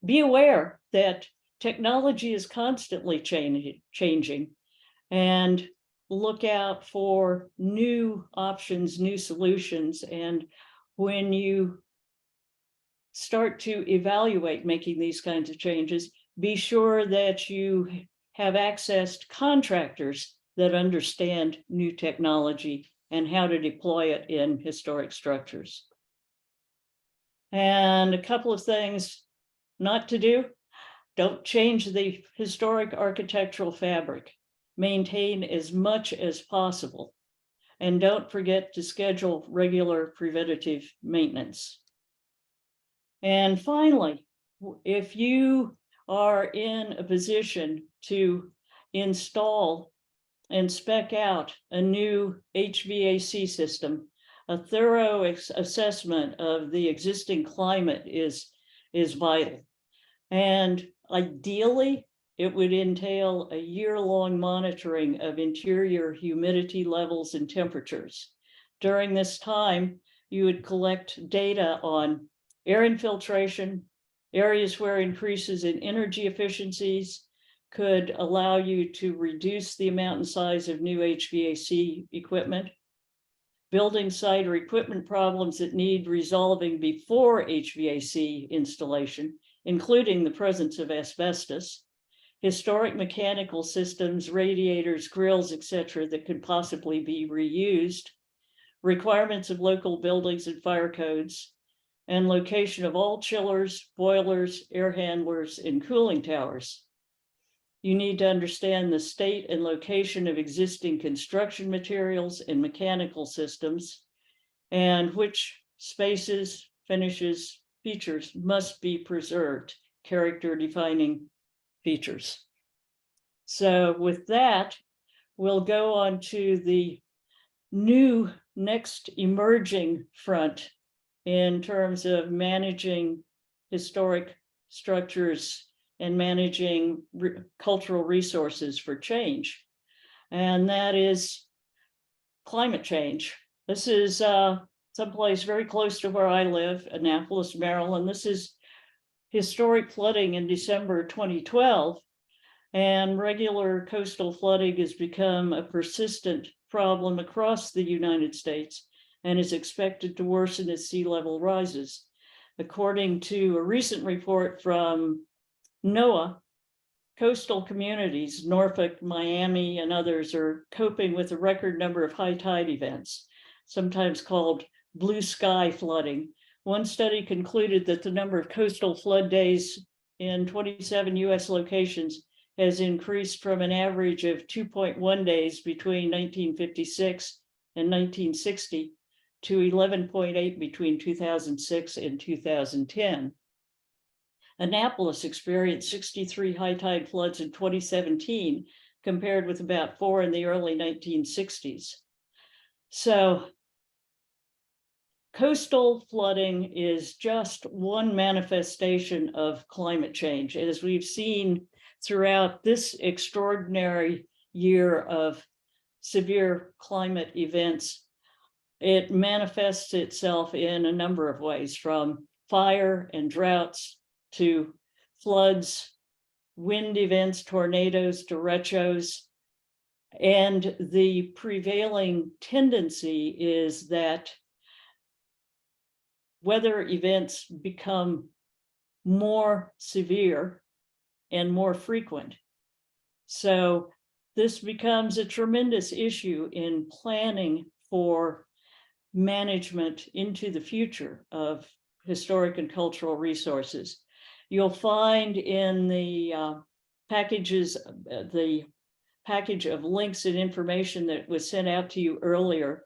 be aware that technology is constantly changing, and look out for new options, new solutions. And when you start to evaluate making these kinds of changes, be sure that you have access to contractors that understand new technology and how to deploy it in historic structures. And a couple of things not to do: don't change the historic architectural fabric. Maintain as much as possible. And don't forget to schedule regular preventative maintenance. And finally, if you are in a position to install and spec out a new HVAC system, a thorough assessment of the existing climate is vital. And ideally, it would entail a year-long monitoring of interior humidity levels and temperatures. During this time, you would collect data on air infiltration, Areas where increases in energy efficiencies could allow you to reduce the amount and size of new HVAC equipment. Building site or equipment problems that need resolving before HVAC installation, including the presence of asbestos. Historic mechanical systems, radiators, grills, etc., that could possibly be reused. Requirements of local buildings and fire codes, and location of all chillers, boilers, air handlers, and cooling towers. You need to understand the state and location of existing construction materials and mechanical systems, and which spaces, finishes, features must be preserved, character defining features. So with that, we'll go on to the new next emerging front in terms of managing historic structures and managing cultural resources for change. And that is climate change. This is someplace very close to where I live, Annapolis, Maryland. This is historic flooding in December 2012. And regular coastal flooding has become a persistent problem across the United States and is expected to worsen as sea level rises. According to a recent report from NOAA, coastal communities, Norfolk, Miami, and others are coping with a record number of high tide events, sometimes called blue sky flooding. One study concluded that the number of coastal flood days in 27 US locations has increased from an average of 2.1 days between 1956 and 1960 to 11.8 between 2006 and 2010. Annapolis experienced 63 high tide floods in 2017, compared with about 4 in the early 1960s. So coastal flooding is just one manifestation of climate change. As we've seen throughout this extraordinary year of severe climate events, it manifests itself in a number of ways, from fire and droughts to floods, wind events, tornadoes, derechos. And the prevailing tendency is that weather events become more severe and more frequent. So this becomes a tremendous issue in planning for management into the future of historic and cultural resources. You'll find in the packages, the package of links and information that was sent out to you earlier,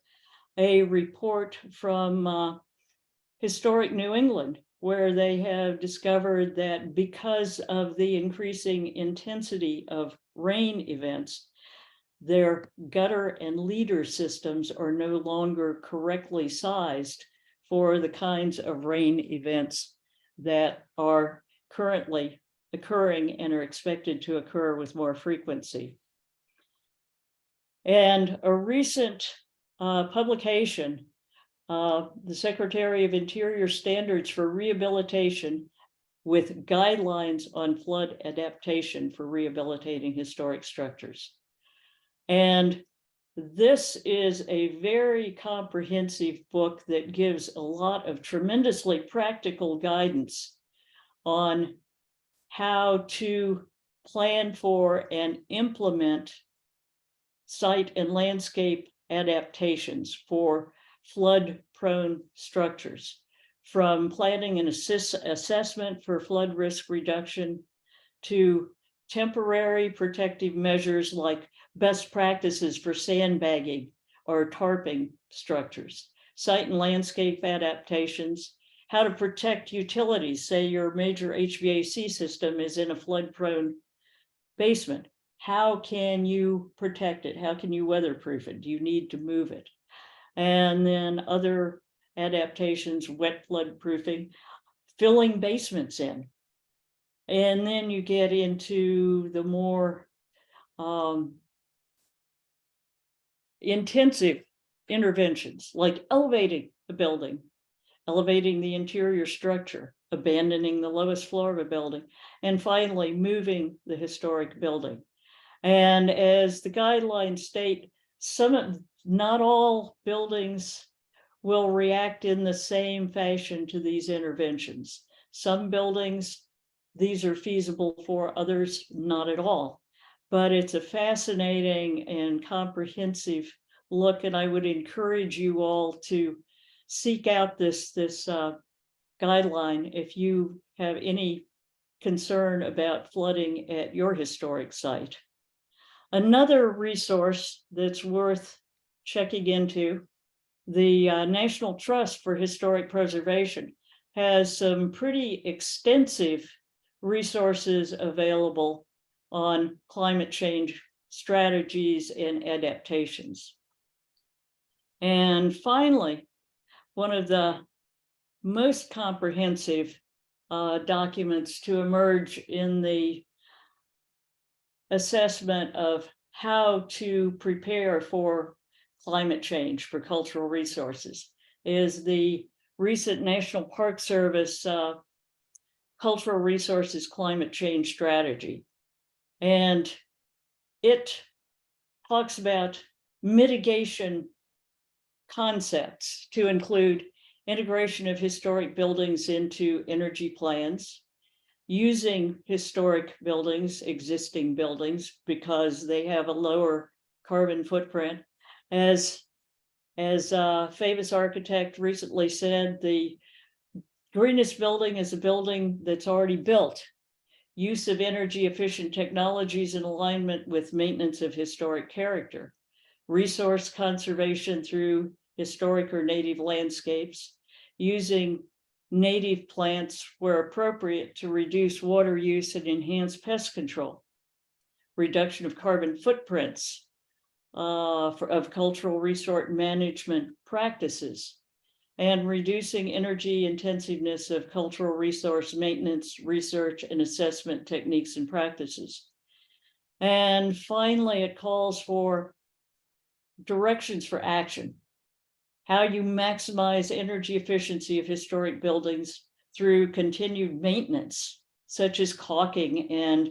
a report from Historic New England, where they have discovered that because of the increasing intensity of rain events, their gutter and leader systems are no longer correctly sized for the kinds of rain events that are currently occurring and are expected to occur with more frequency. And a recent publication, the Secretary of Interior Standards for Rehabilitation with Guidelines on Flood Adaptation for Rehabilitating Historic Structures. And this is a very comprehensive book that gives a lot of tremendously practical guidance on how to plan for and implement site and landscape adaptations for flood-prone structures, from planning and assessment for flood risk reduction to temporary protective measures like best practices for sandbagging or tarping structures, site and landscape adaptations, how to protect utilities. Say your major HVAC system is in a flood-prone basement. How can you protect it? How can you weatherproof it? Do you need to move it? And then other adaptations, wet flood proofing, filling basements in. And then you get into the more intensive interventions, like elevating the building, elevating the interior structure, abandoning the lowest floor of a building, and finally moving the historic building. And as the guidelines state, not all buildings will react in the same fashion to these interventions. Some buildings, these are feasible for, others not at all. But it's a fascinating and comprehensive look, and I would encourage you all to seek out this guideline if you have any concern about flooding at your historic site. Another resource that's worth checking into, the National Trust for Historic Preservation has some pretty extensive resources available on climate change strategies and adaptations. And finally, one of the most comprehensive documents to emerge in the assessment of how to prepare for climate change for cultural resources is the recent National Park Service Cultural Resources Climate Change Strategy. And it talks about mitigation concepts to include integration of historic buildings into energy plans, using historic buildings, existing buildings, because they have a lower carbon footprint. As a famous architect recently said, the greenest building is a building that's already built. Use of energy efficient technologies in alignment with maintenance of historic character. Resource conservation through historic or native landscapes. Using native plants where appropriate to reduce water use and enhance pest control. Reduction of carbon footprints of cultural resort management practices, and reducing energy intensiveness of cultural resource maintenance, research, and assessment techniques and practices. And finally, it calls for directions for action. How you maximize energy efficiency of historic buildings through continued maintenance, such as caulking and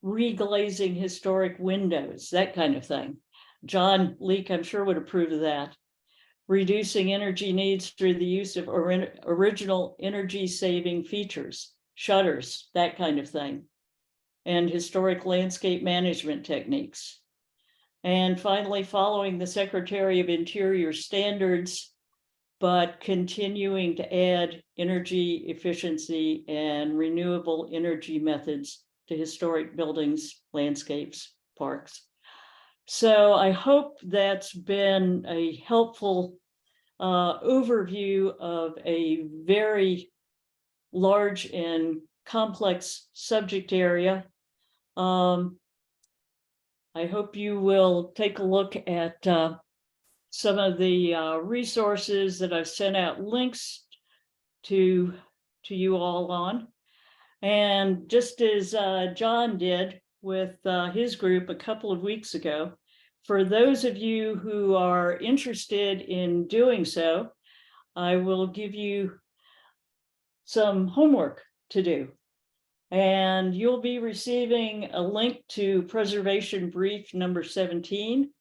reglazing historic windows, that kind of thing. John Leake, I'm sure, would approve of that. Reducing energy needs through the use of original energy saving features, shutters, that kind of thing, and historic landscape management techniques. And finally, following the Secretary of Interior standards, but continuing to add energy efficiency and renewable energy methods to historic buildings, landscapes, parks. So I hope that's been a helpful overview of a very large and complex subject area. I hope you will take a look at some of the resources that I've sent out links to you all on. And just as John did with his group a couple of weeks ago, for those of you who are interested in doing so, I will give you some homework to do. And you'll be receiving a link to Preservation Brief number 17.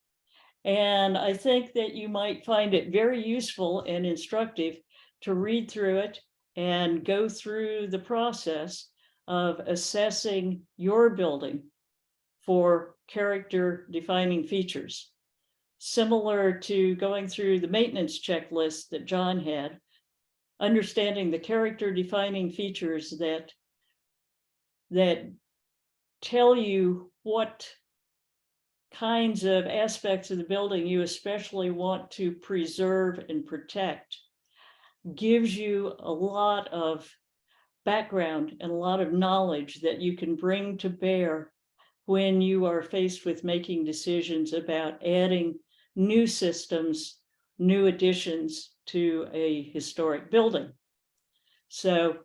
And I think that you might find it very useful and instructive to read through it and go through the process of assessing your building for character defining features. Similar to going through the maintenance checklist that John had, understanding the character defining features that tell you what kinds of aspects of the building you especially want to preserve and protect, gives you a lot of background and a lot of knowledge that you can bring to bear when you are faced with making decisions about adding new systems, new additions to a historic building. So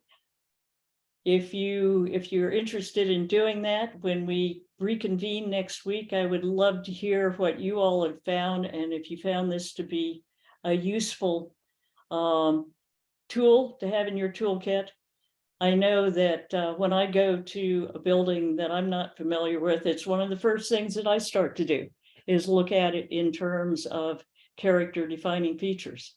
if you're interested in doing that, when we reconvene next week, I would love to hear what you all have found, and if you found this to be a useful tool to have in your toolkit. I know that when I go to a building that I'm not familiar with, it's one of the first things that I start to do is look at it in terms of character defining features.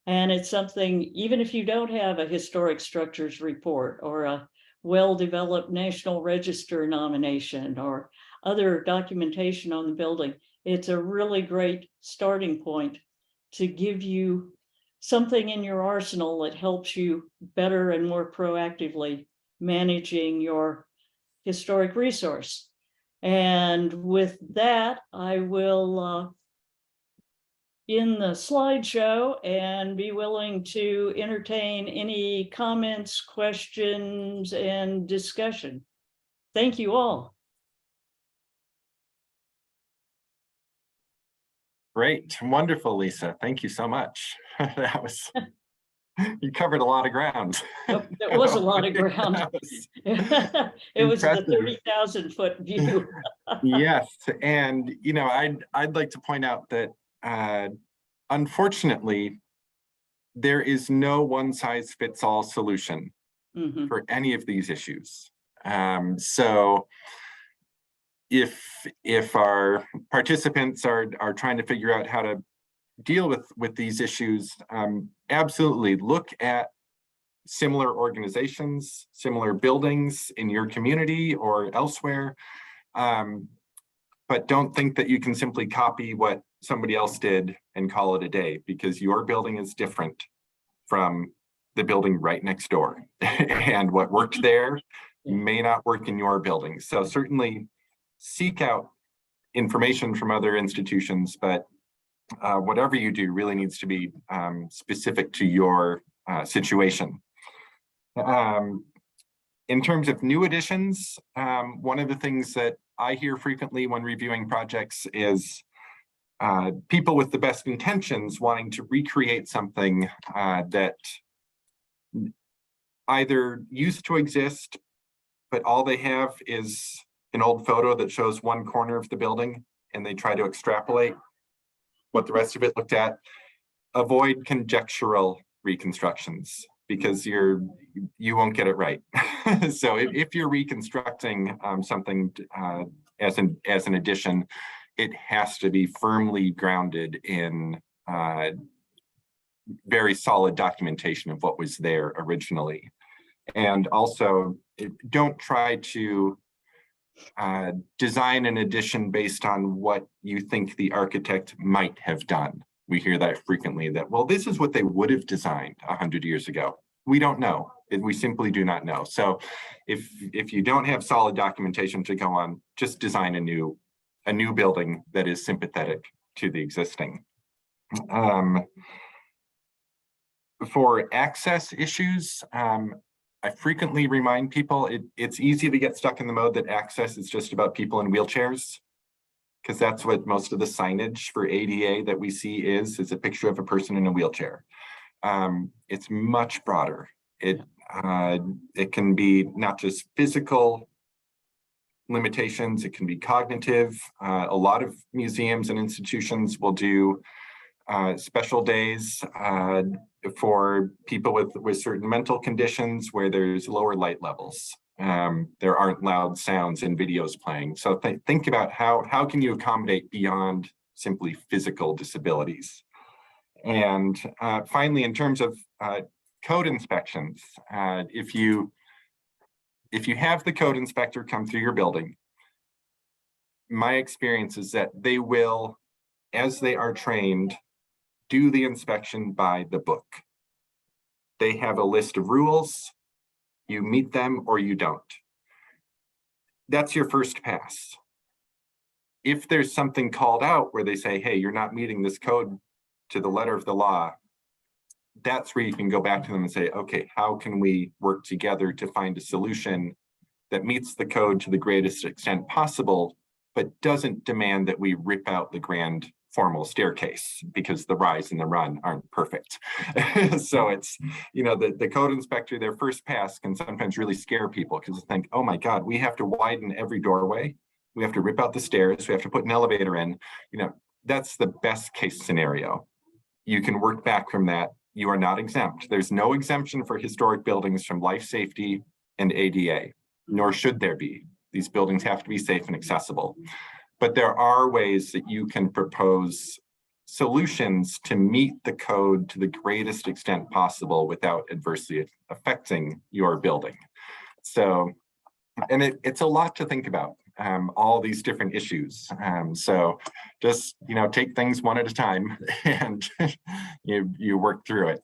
And it's something, even if you don't have a historic structures report or a well-developed National Register nomination or other documentation on the building, it's a really great starting point to give you something in your arsenal that helps you better and more proactively managing your historic resource. And with that, I will in the slideshow and be willing to entertain any comments, questions, and discussion. Thank you all. Great, wonderful, Lisa. Thank you so much. That was, you covered a lot of ground. There was a lot of ground. That was It was the impressive. 30,000-foot view. Yes, and I'd like to point out that unfortunately, there is no one-size-fits-all solution Mhm. for any of these issues. So if our participants are trying to figure out how to deal with these issues, absolutely look at similar organizations, similar buildings in your community or elsewhere. But don't think that you can simply copy what somebody else did and call it a day, because your building is different from the building right next door. And what worked there may not work in your building. So certainly seek out information from other institutions, but whatever you do really needs to be specific to your situation. In terms of new additions, one of the things that I hear frequently when reviewing projects is people with the best intentions wanting to recreate something that either used to exist, but all they have is an old photo that shows one corner of the building, and they try to extrapolate what the rest of it looked at. Avoid conjectural reconstructions, because you won't get it right. So if you're reconstructing something as an addition, it has to be firmly grounded in very solid documentation of what was there originally. And also, don't try to design an addition based on what you think the architect might have done. We hear that frequently, that, well, this is what they would have designed 100 years ago. We don't know. We simply do not know. So if you don't have solid documentation to go on, just design a new building that is sympathetic to the existing. For access issues, I frequently remind people it's easy to get stuck in the mode that access is just about people in wheelchairs, because that's what most of the signage for ADA that we see is a picture of a person in a wheelchair. It's much broader. It can be not just physical limitations, it can be cognitive. A lot of museums and institutions will do special days for people with certain mental conditions where there's lower light levels. There aren't loud sounds and videos playing. So think about how can you accommodate beyond simply physical disabilities. And finally, in terms of code inspections, if you have the code inspector come through your building, my experience is that they will, as they are trained, do the inspection by the book. They have a list of rules. You meet them or you don't. That's your first pass. If there's something called out where they say, hey, you're not meeting this code to the letter of the law, that's where you can go back to them and say, okay, how can we work together to find a solution that meets the code to the greatest extent possible, but doesn't demand that we rip out the grand formal staircase, because the rise and the run aren't perfect. So it's, the code inspector, their first pass can sometimes really scare people, because they think, oh my God, we have to widen every doorway. We have to rip out the stairs. We have to put an elevator in. That's the best case scenario. You can work back from that. you are not exempt. There's no exemption for historic buildings from life safety and ADA, nor should there be. These buildings have to be safe and accessible. But there are ways that you can propose solutions to meet the code to the greatest extent possible without adversely affecting your building. So, and it's a lot to think about, all these different issues. So just, take things one at a time and you work through it.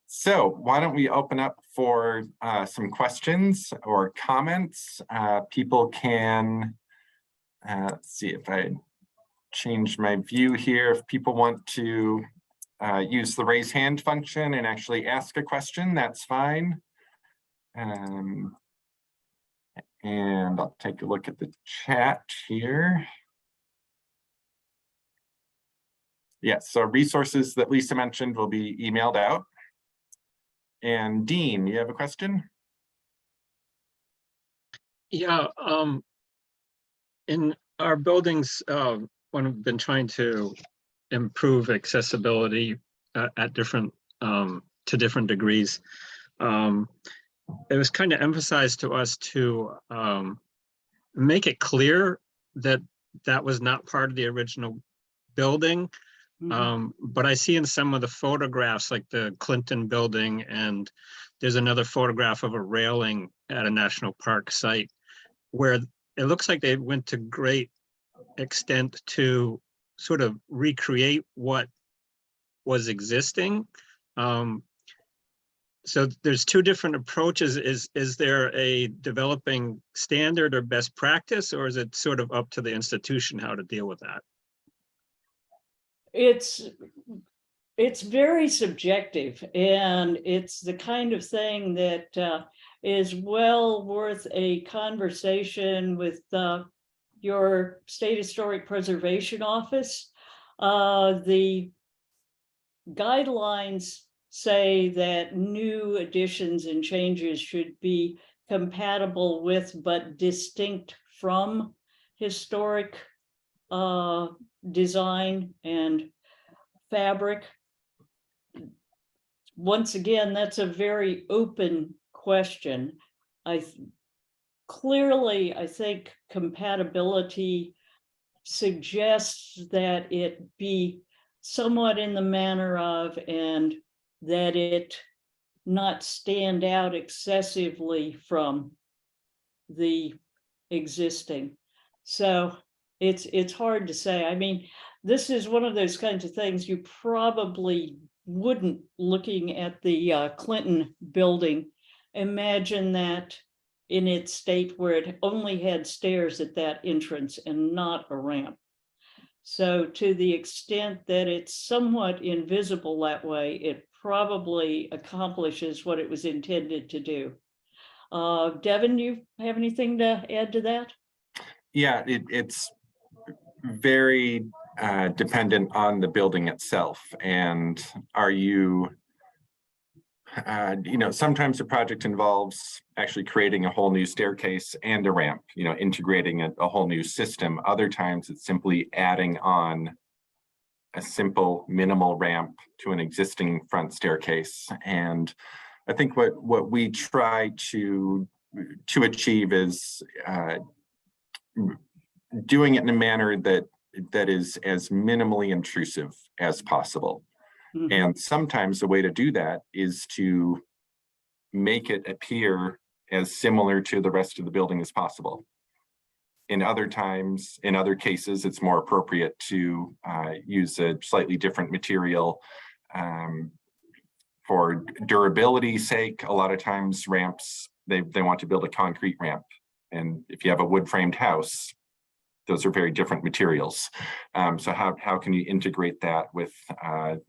So why don't we open up for some questions or comments? People can, let's see if I change my view here. If people want to use the raise hand function and actually ask a question, that's fine. And I'll take a look at the chat here. Yes, so resources that Lisa mentioned will be emailed out. And Dean, you have a question? Yeah, in our buildings, when we've been trying to improve accessibility at different to different degrees, it was kind of emphasized to us to make it clear that that was not part of the original building. But I see in some of the photographs, like the Clinton building, and there's another photograph of a railing at a national park site where it looks like they went to great extent to sort of recreate what was existing. So there's two different approaches. Is there a developing standard or best practice, or is it sort of up to the institution how to deal with that? It's very subjective, and it's the kind of thing that is well worth a conversation with your State Historic Preservation Office. The guidelines say that new additions and changes should be compatible with but distinct from historic design and fabric. Once again, that's a very open question. Clearly, I think compatibility suggests that it be somewhat in the manner of, and that it not stand out excessively from the existing. So it's hard to say. I mean, this is one of those kinds of things you probably wouldn't, looking at the Clinton building, imagine that in its state where it only had stairs at that entrance and not a ramp. So to the extent that it's somewhat invisible that way, it probably accomplishes what it was intended to do. Devin, do you have anything to add to that? Yeah, it's very dependent on the building itself. And are you, sometimes a project involves actually creating a whole new staircase and a ramp, integrating a whole new system. Other times it's simply adding on a simple minimal ramp to an existing front staircase. And I think what we try to achieve is doing it in a manner that is as minimally intrusive as possible. Mm-hmm. And sometimes the way to do that is to make it appear as similar to the rest of the building as possible. In other cases, it's more appropriate to use a slightly different material. For durability's sake, a lot of times ramps, they want to build a concrete ramp. And if you have a wood framed house, those are very different materials. So how can you integrate that with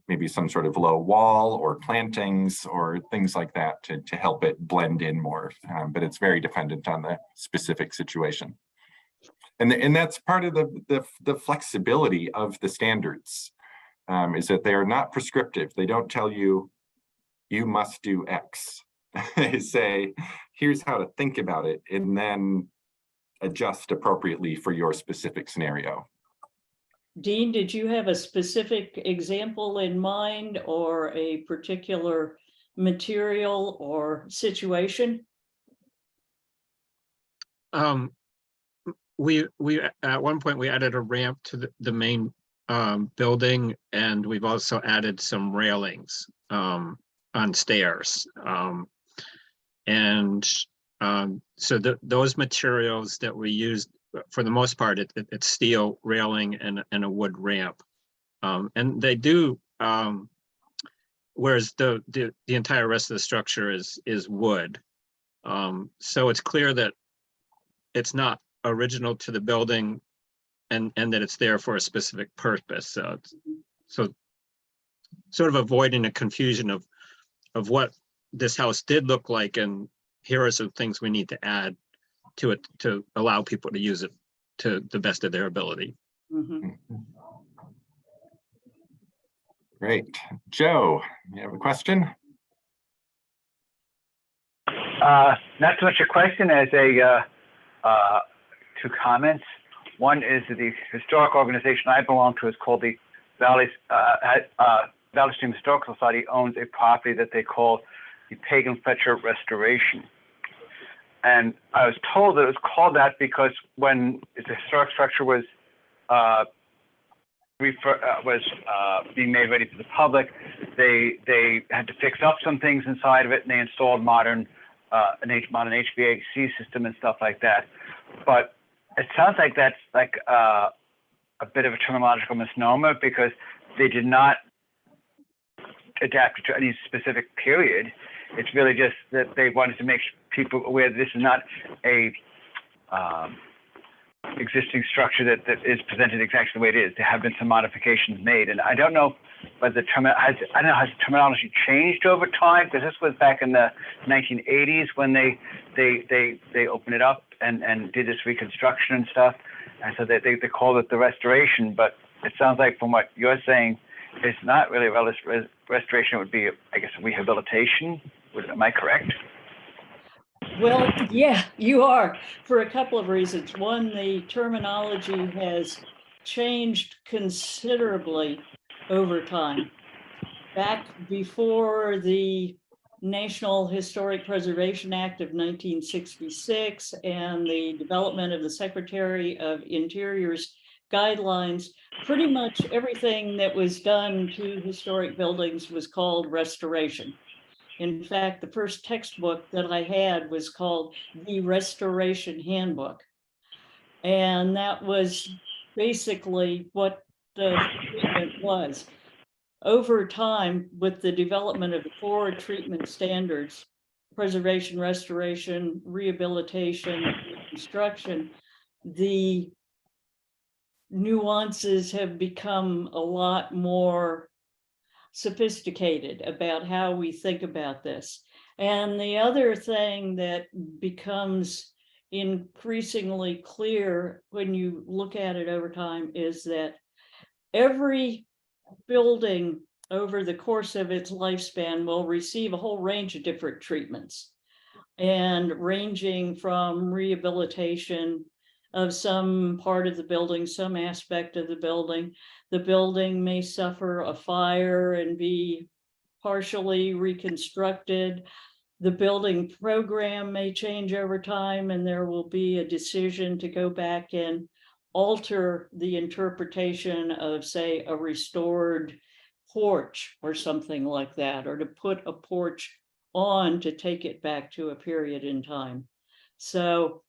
maybe some sort of low wall or plantings or things like that to help it blend in more? But it's very dependent on the specific situation. And that's part of the flexibility of the standards, is that they are not prescriptive. They don't tell you, you must do X. They say, here's how to think about it, and then adjust appropriately for your specific scenario. Dean, did you have a specific example in mind or a particular material or situation? We at one point we added a ramp to the main building, and we've also added some railings on stairs. So those materials that we used, for the most part, it's steel railing and a wood ramp. And they do, whereas the entire rest of the structure is wood. So it's clear that it's not original to the building, and that it's there for a specific purpose. So sort of avoiding a confusion of what this house did look like, and here are some things we need to add to it to allow people to use it to the best of their ability. Mhm. Great. Joe, you have a question? Not so much a question as two comments. One is that the historic organization I belong to is called the Valley Stream Historical Society, owns a property that they call the Pagan Fletcher Restoration. And I was told that it was called that because when the historic structure was being made ready for the public, they had to fix up some things inside of it, and they installed modern HVAC system and stuff like that. But it sounds like that's like a bit of a terminological misnomer, because they did not adapt it to any specific period. It's really just that they wanted to make people aware that this is not a existing structure that is presented exactly the way it is. There have been some modifications made, and I don't know whether has the terminology changed over time, because this was back in the 1980s when they opened it up and did this reconstruction and stuff, and so they called it the restoration. But it sounds like from what you're saying, it's not really a restoration. It would be, I guess, rehabilitation. Am I correct? Well, yeah, you are, for a couple of reasons. One, the terminology has changed considerably over time. Back before the National Historic Preservation Act of 1966 and the development of the Secretary of Interior's guidelines, pretty much everything that was done to historic buildings was called restoration. In fact, the first textbook that I had was called the Restoration Handbook. And that was basically what the treatment was. Over time, with the development of the 4 treatment standards, preservation, restoration, rehabilitation, reconstruction, the nuances have become a lot more sophisticated about how we think about this. And the other thing that becomes increasingly clear when you look at it over time is that every building over the course of its lifespan will receive a whole range of different treatments, and ranging from rehabilitation of some part of the building, some aspect of the building. The building may suffer a fire and be partially reconstructed. The building program may change over time, and there will be a decision to go back and alter the interpretation of, say, a restored porch or something like that, or to put a porch on to take it back to a period in time. So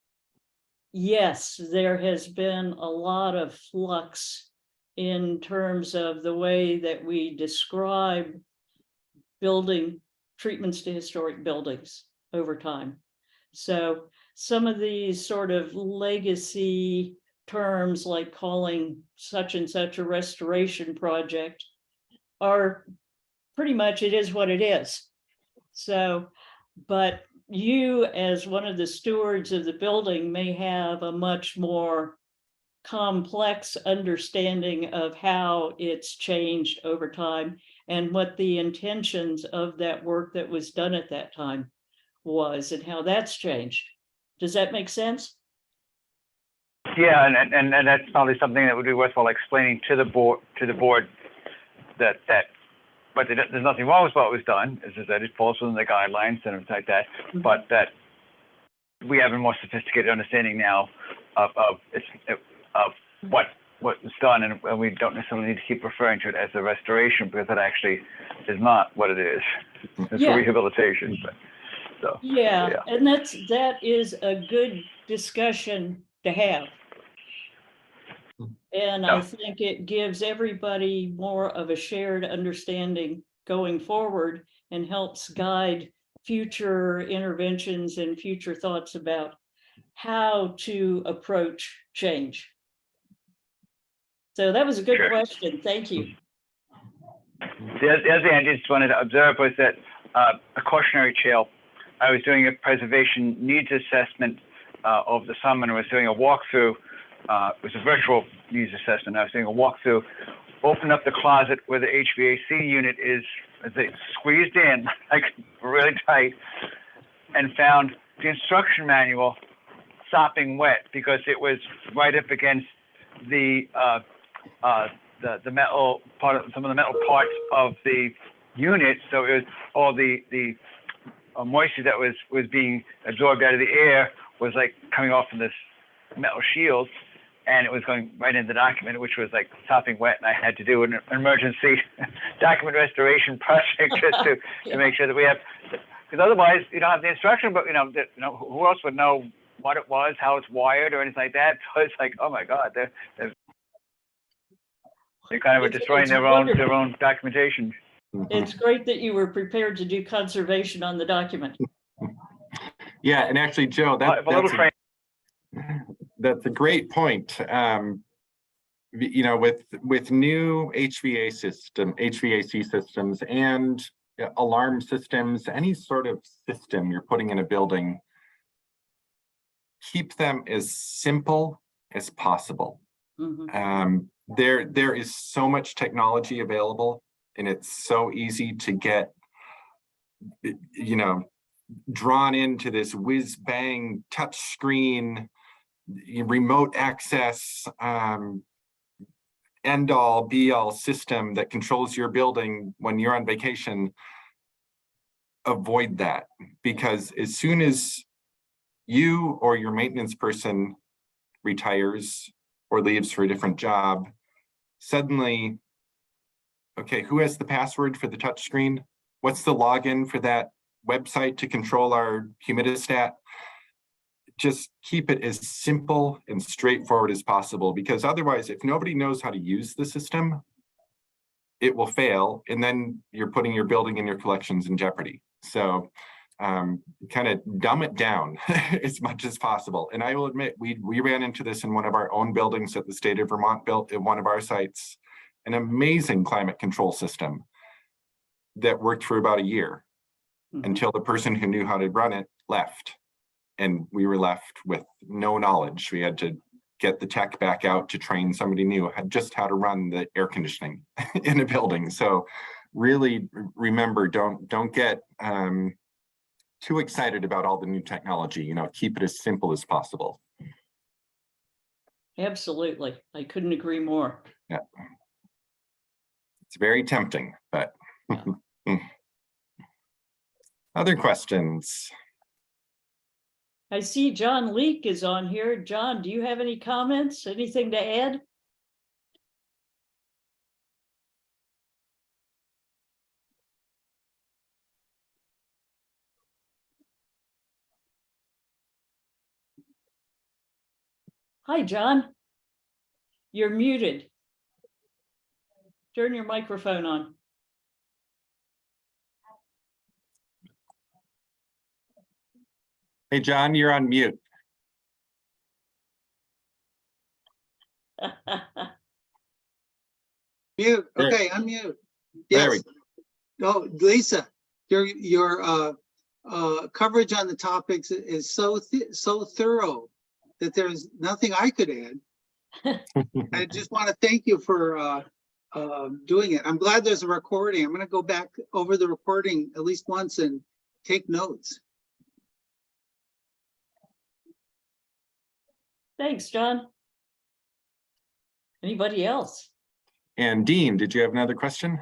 yes, there has been a lot of flux in terms of the way that we describe building treatments to historic buildings over time. So some of these sort of legacy terms, like calling such and such a restoration project, are pretty much, it is what it is. So, but you, as one of the stewards of the building, may have a much more complex understanding of how it's changed over time and what the intentions of that work that was done at that time was and how that's changed. Does that make sense? Yeah, and that's probably something that would be worthwhile explaining to the board that but there's nothing wrong with what was done. Is that it falls within the guidelines and everything like that. Mhm. But that we have a more sophisticated understanding now of what was done, and we don't necessarily need to keep referring to it as a restoration, because that actually is not what it is. It's Yeah. a rehabilitation. But, so Yeah, and that is a good discussion to have. And I Yeah. think it gives everybody more of a shared understanding going forward and helps guide future interventions and future thoughts about how to approach change. So that was a good Sure. question. Thank you. The other thing I just wanted to observe was that a cautionary tale. I was doing a preservation needs assessment over the summer, and I was doing a walkthrough. It was a virtual needs assessment. I was doing a walkthrough, opened up the closet where the HVAC unit is, as they squeezed in, like really tight, and found the instruction manual sopping wet because it was right up against the metal part of some of the metal parts of the unit. So it was all the moisture that was being absorbed out of the air was like coming off from this metal shield, and it was going right into the document, which was like sopping wet, and I had to do an emergency document restoration project just to make sure that we have, because otherwise you don't have the instruction, but who else would know what it was, how it's wired, or anything like that? So it's like, oh my God, they're kind of destroying their own documentation. It's great that you were prepared to do conservation on the document. Yeah, and actually, Joe, that's a great point. With new HVAC systems and alarm systems, any sort of system you're putting in a building, keep them as simple as possible. Mhm. There is so much technology available, and it's so easy to get, drawn into this whiz bang touch screen, remote access, end all be all system that controls your building when you're on vacation. Avoid that, because as soon as you or your maintenance person retires or leaves for a different job, suddenly, okay, who has the password for the touch screen? What's the login for that website to control our humidistat? Just keep it as simple and straightforward as possible, because otherwise, if nobody knows how to use the system, it will fail, and then you're putting your building and your collections in jeopardy. So kind of dumb it down as much as possible. And I will admit, we ran into this in one of our own buildings that the state of Vermont built at one of our sites, an amazing climate control system that worked for about a year until the person who knew how to run it left. And we were left with no knowledge. We had to get the tech back out to train somebody new just how to run the air conditioning in a building. So really remember, don't get too excited about all the new technology. Keep it as simple as possible. Absolutely. I couldn't agree more. Yeah. It's very tempting, but other questions? I see John Leake is on here. John, do you have any comments? Anything to add? Hi, John. You're muted. Turn your microphone on. Hey, John, you're on mute. Mute. There. Okay, unmute. There Yes. Oh, Lisa, your coverage on the topics is so thorough that there's nothing I could add. I just want to thank you for doing it. I'm glad there's a recording. I'm going to go back over the recording at least once and take notes. Thanks, John. Anybody else? And Dean, did you have another question?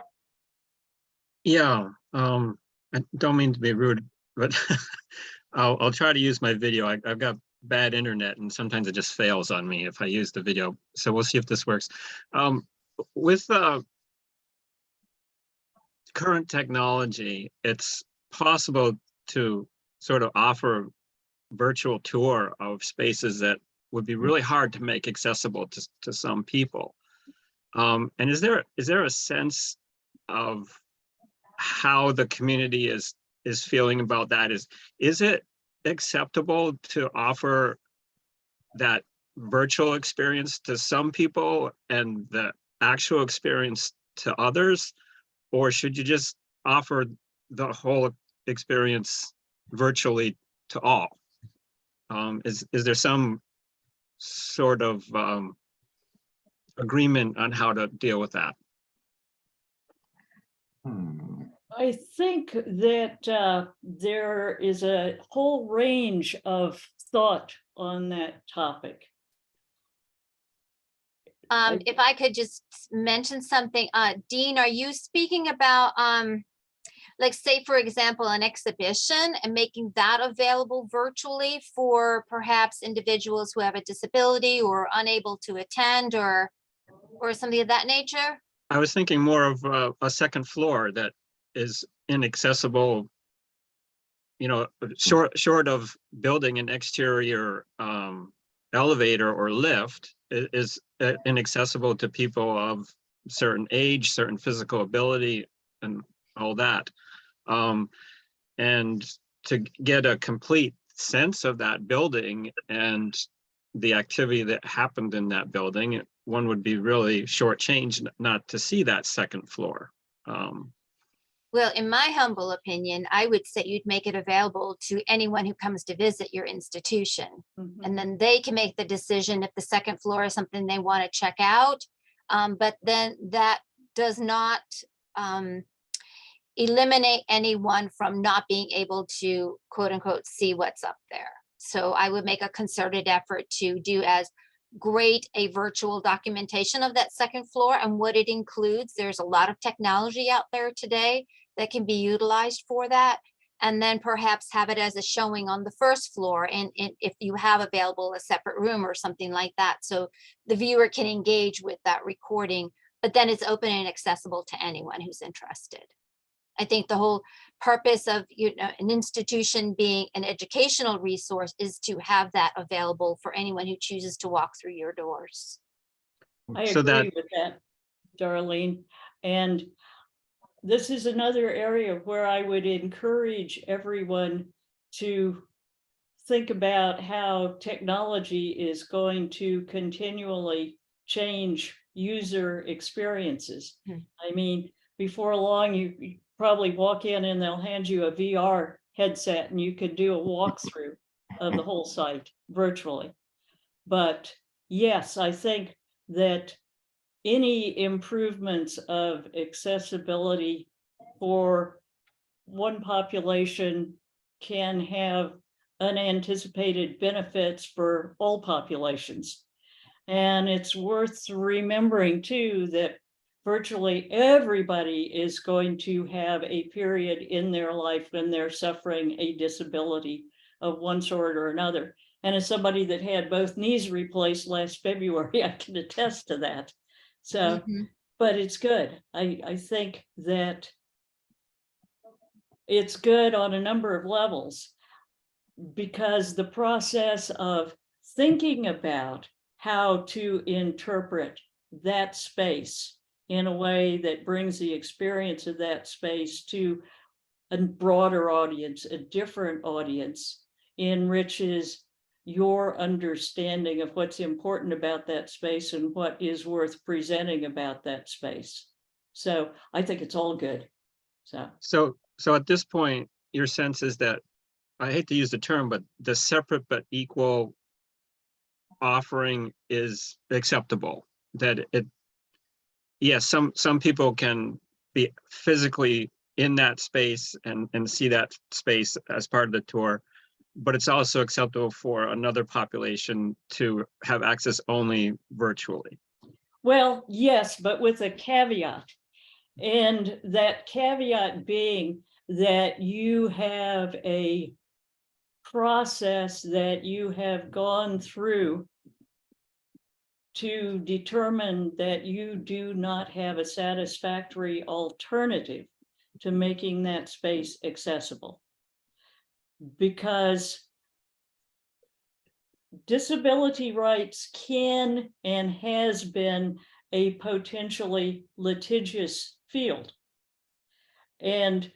Yeah, I don't mean to be rude, but I'll try to use my video. I've got bad internet and sometimes it just fails on me if I use the video. So we'll see if this works. With current technology, it's possible to sort of offer virtual tour of spaces that would be really hard to make accessible to some people. And is there a sense of how the community is feeling about that? Is it acceptable to offer that virtual experience to some people and the actual experience to others? Or should you just offer the whole experience virtually to all? Is there some sort of agreement on how to deal with that? I think that there is a whole range of thought on that topic. If I could just mention something, Dean, are you speaking about, like, say, for example, an exhibition and making that available virtually for perhaps individuals who have a disability or unable to attend or something of that nature? I was thinking more of a second floor that is inaccessible, you know, short of building an exterior elevator or lift is inaccessible to people of certain age, certain physical ability, and all that. And to get a complete sense of that building and the activity that happened in that building, one would be really shortchanged not to see that second floor. Well, in my humble opinion, I would say you'd make it available to anyone who comes to visit your institution. And then they can make the decision if the second floor is something they want to check out. But then that does not eliminate anyone from not being able to, quote unquote, see what's up there. So I would make a concerted effort to do as great a virtual documentation of that second floor and what it includes. There's a lot of technology out there today that can be utilized for that. And then perhaps have it as a showing on the first floor. And if you have available a separate room or something like that, so the viewer can engage with that recording, but then it's open and accessible to anyone who's interested. I think the whole purpose of, you know, an institution being an educational resource is to have that available for anyone who chooses to walk through your doors. I So agree with that, Darlene. And this is another area where I would encourage everyone to think about how technology is going to continually change user experiences. I mean, before long, you probably walk in and they'll hand you a VR headset and you could do a walkthrough of the whole site virtually. But yes, I think that any improvements of accessibility for one population can have unanticipated benefits for all populations. And it's worth remembering too that virtually everybody is going to have a period in their life when they're suffering a disability of one sort or another. And as somebody that had both knees replaced last February, I can attest to that. So, but it's good. I think that it's good on a number of levels because the process of thinking about how to interpret that space in a way that brings the experience of that space to a broader audience, a different audience, enriches your understanding of what's important about that space and what is worth presenting about that space. So I think it's all good. So at this point, your sense is that, I hate to use the term, but the separate but equal offering is acceptable. That it, yes, some people can be physically in that space and see that space as part of the tour, but it's also acceptable for another population to have access only virtually. Well, yes, but with a caveat. And that caveat being that you have a process that you have gone through to determine that you do not have a satisfactory alternative to making that space accessible. Because disability rights can and has been a potentially litigious field. And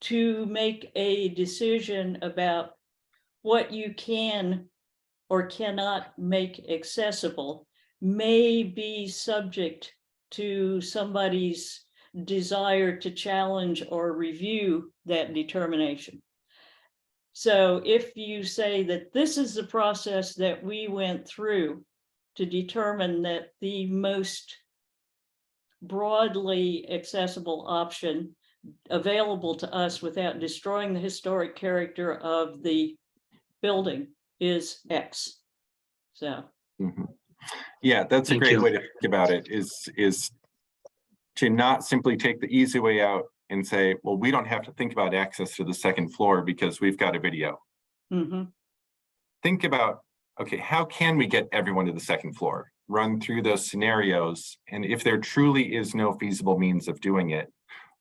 to make a decision about what you can or cannot make accessible may be subject to somebody's desire to challenge or review that determination. So if you say that this is the process that we went through to determine that the most broadly accessible option available to us without destroying the historic character of the building is X. So. Mhm. Yeah, that's a Thank great you. way to think about it, is to not simply take the easy way out and say, well, we don't have to think about access to the second floor because we've got a video. Mhm. Think about, okay, how can we get everyone to the second floor? Run through those scenarios. And if there truly is no feasible means of doing it,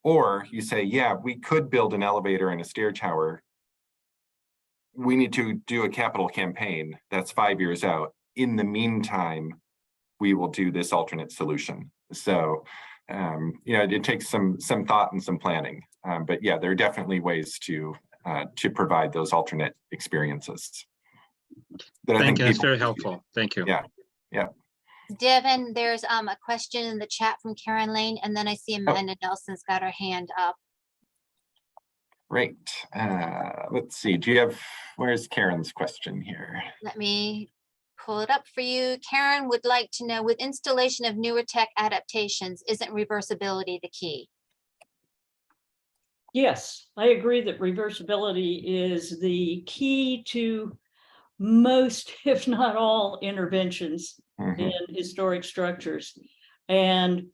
or you say, yeah, we could build an elevator and a stair tower. We need to do a capital campaign that's 5 years out. In the meantime, we will do this alternate solution. So, it takes some thought and some planning. But yeah, there are definitely ways to provide those alternate experiences. Thank you. That's very helpful. Thank you. Yeah. Devin, there's a question in the chat from Karen Lane, and then I see Amanda Nelson's got her hand up. Great. Let's see. Where's Karen's question here? Let me pull it up for you. Karen would like to know, with installation of newer tech adaptations, isn't reversibility the key? Yes, I agree that reversibility is the key to most, if not all, interventions in historic structures. And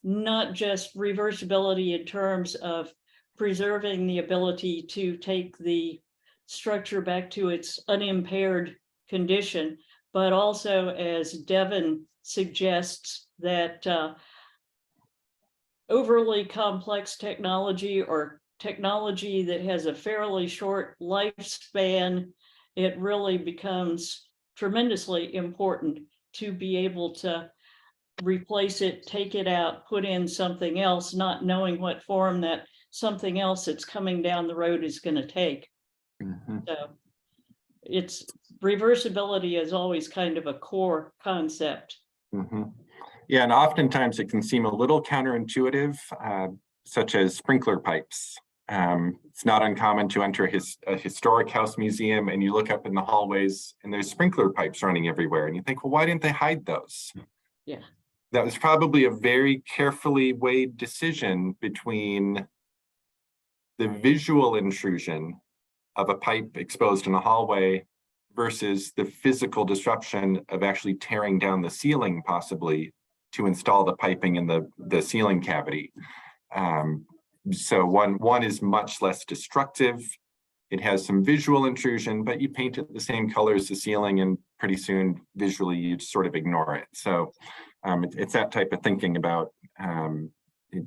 not just reversibility in terms of preserving the ability to take the structure back to its unimpaired condition, but also, as Devin suggests, that overly complex technology or technology that has a fairly short lifespan, it really becomes tremendously important to be able to replace it, take it out, put in something else, not knowing what form that something else that's coming down the road is going to take. So it's reversibility is always kind of a core concept. Yeah, and oftentimes it can seem a little counterintuitive, such as sprinkler pipes. It's not uncommon to enter a historic house museum and you look up in the hallways and there's sprinkler pipes running everywhere. And you think, well, why didn't they hide those? Yeah. That was probably a very carefully weighed decision between the visual intrusion of a pipe exposed in a hallway versus the physical disruption of actually tearing down the ceiling, possibly, to install the piping in the ceiling cavity. So one is much less destructive. It has some visual intrusion, but you paint it the same color as the ceiling and pretty soon visually you sort of ignore it. So it's that type of thinking about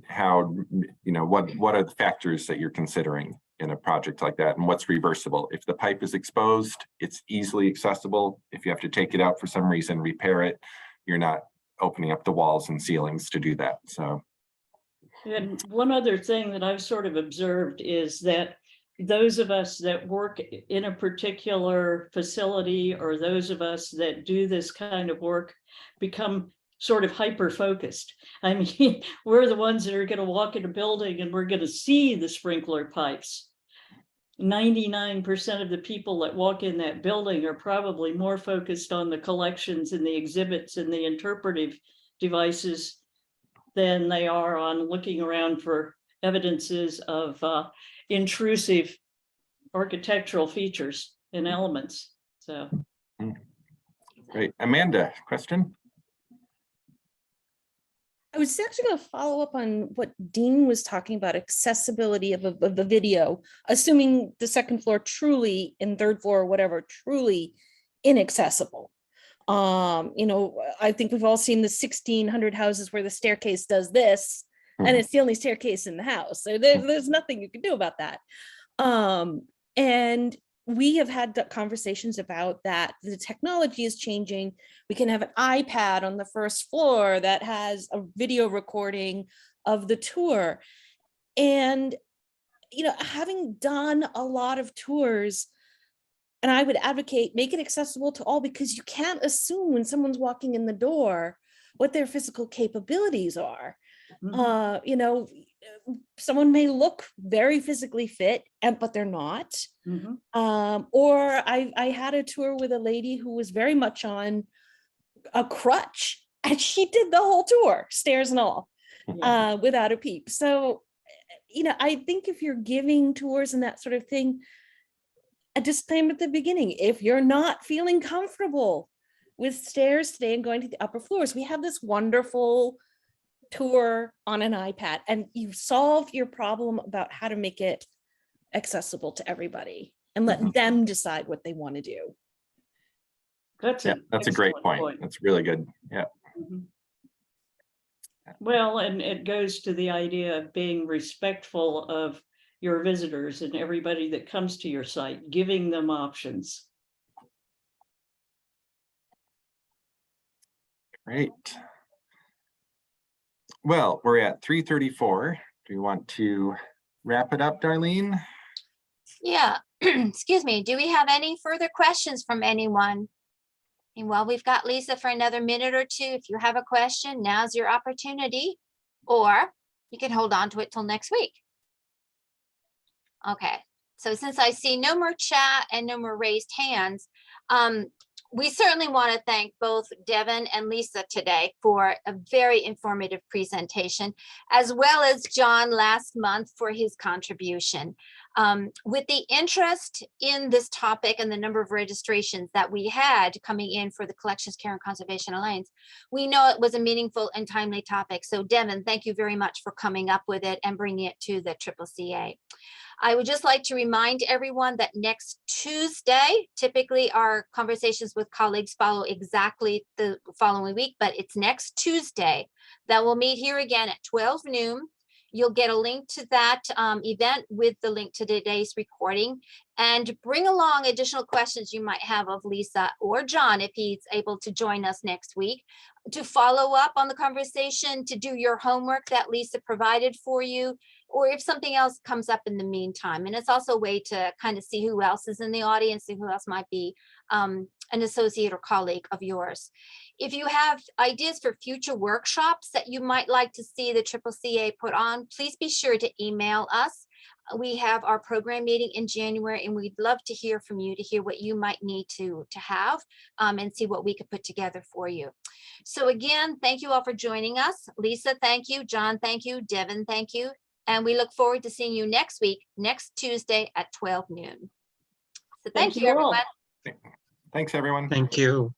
how, what are the factors that you're considering in a project like that and what's reversible. If the pipe is exposed, it's easily accessible. If you have to take it out for some reason, repair it, you're not opening up the walls and ceilings to do that. So. And one other thing that I've sort of observed is that those of us that work in a particular facility or those of us that do this kind of work become sort of hyper-focused. I mean, we're the ones that are going to walk in a building and we're going to see the sprinkler pipes. 99% of the people that walk in that building are probably more focused on the collections and the exhibits and the interpretive devices than they are on looking around for evidences of intrusive architectural features. and elements. So Great. Amanda, question? I was actually going to follow up on what Dean was talking about, accessibility of the video, assuming the second floor truly and third floor or whatever, truly inaccessible. I think we've all seen the 1,600 houses where the staircase does this and it's the only staircase in the house. So there's nothing you can do about that. And we have had conversations about that. The technology is changing. We can have an iPad on the first floor that has a video recording of the tour. And, having done a lot of tours, and I would advocate make it accessible to all, because you can't assume when someone's walking in the door what their physical capabilities are. Someone may look very physically fit, but they're not. Or I had a tour with a lady who was very much on a crutch, and she did the whole tour, stairs and all, without a peep. So, I think if you're giving tours and that sort of thing, a disclaimer at the beginning: if you're not feeling comfortable with stairs today and going to the upper floors, we have this wonderful tour on an iPad, and you've solved your problem about how to make it accessible to everybody and let them decide what they want to do. that's That's a great excellent point. That's really good. Yeah. Well, and it goes to the idea of being respectful of your visitors and everybody that comes to your site, giving them options. Great. Well, we're at 3:34. Do you want to wrap it up, Darlene? Yeah, excuse me. Do we have any further questions from anyone? And while we've got Lisa for another minute or two, if you have a question, now's your opportunity, or you can hold on to it till next week. Okay, so since I see no more chat and no more raised hands, we certainly want to thank both Devin and Lisa today for a very informative presentation, as well as John last month for his contribution. With the interest in this topic and the number of registrations that we had coming in for the Collections Care and Conservation Alliance, we know it was a meaningful and timely topic. So Devin, thank you very much for coming up with it and bringing it to the CCCA. I would just like to remind everyone that next Tuesday, typically our conversations with colleagues follow exactly the following week, but it's next Tuesday that we'll meet here again at 12 noon. You'll get a link to that event with the link to today's recording, and bring along additional questions you might have of Lisa or John if he's able to join us next week, to follow up on the conversation, to do your homework that Lisa provided for you, or if something else comes up in the meantime. And it's also a way to kind of see who else is in the audience and who else might be an associate or colleague of yours. If you have ideas for future workshops that you might like to see the CCCA put on, please be sure to email us. We have our program meeting in January, and we'd love to hear from you, to hear what you might need to have and see what we could put together for you. So again, thank you all for joining us. Lisa, thank you. John, thank you. Devin, thank you. And we look forward to seeing you next week, next Tuesday at 12 noon. So thank you, all. everyone. Thanks, everyone. Thank you.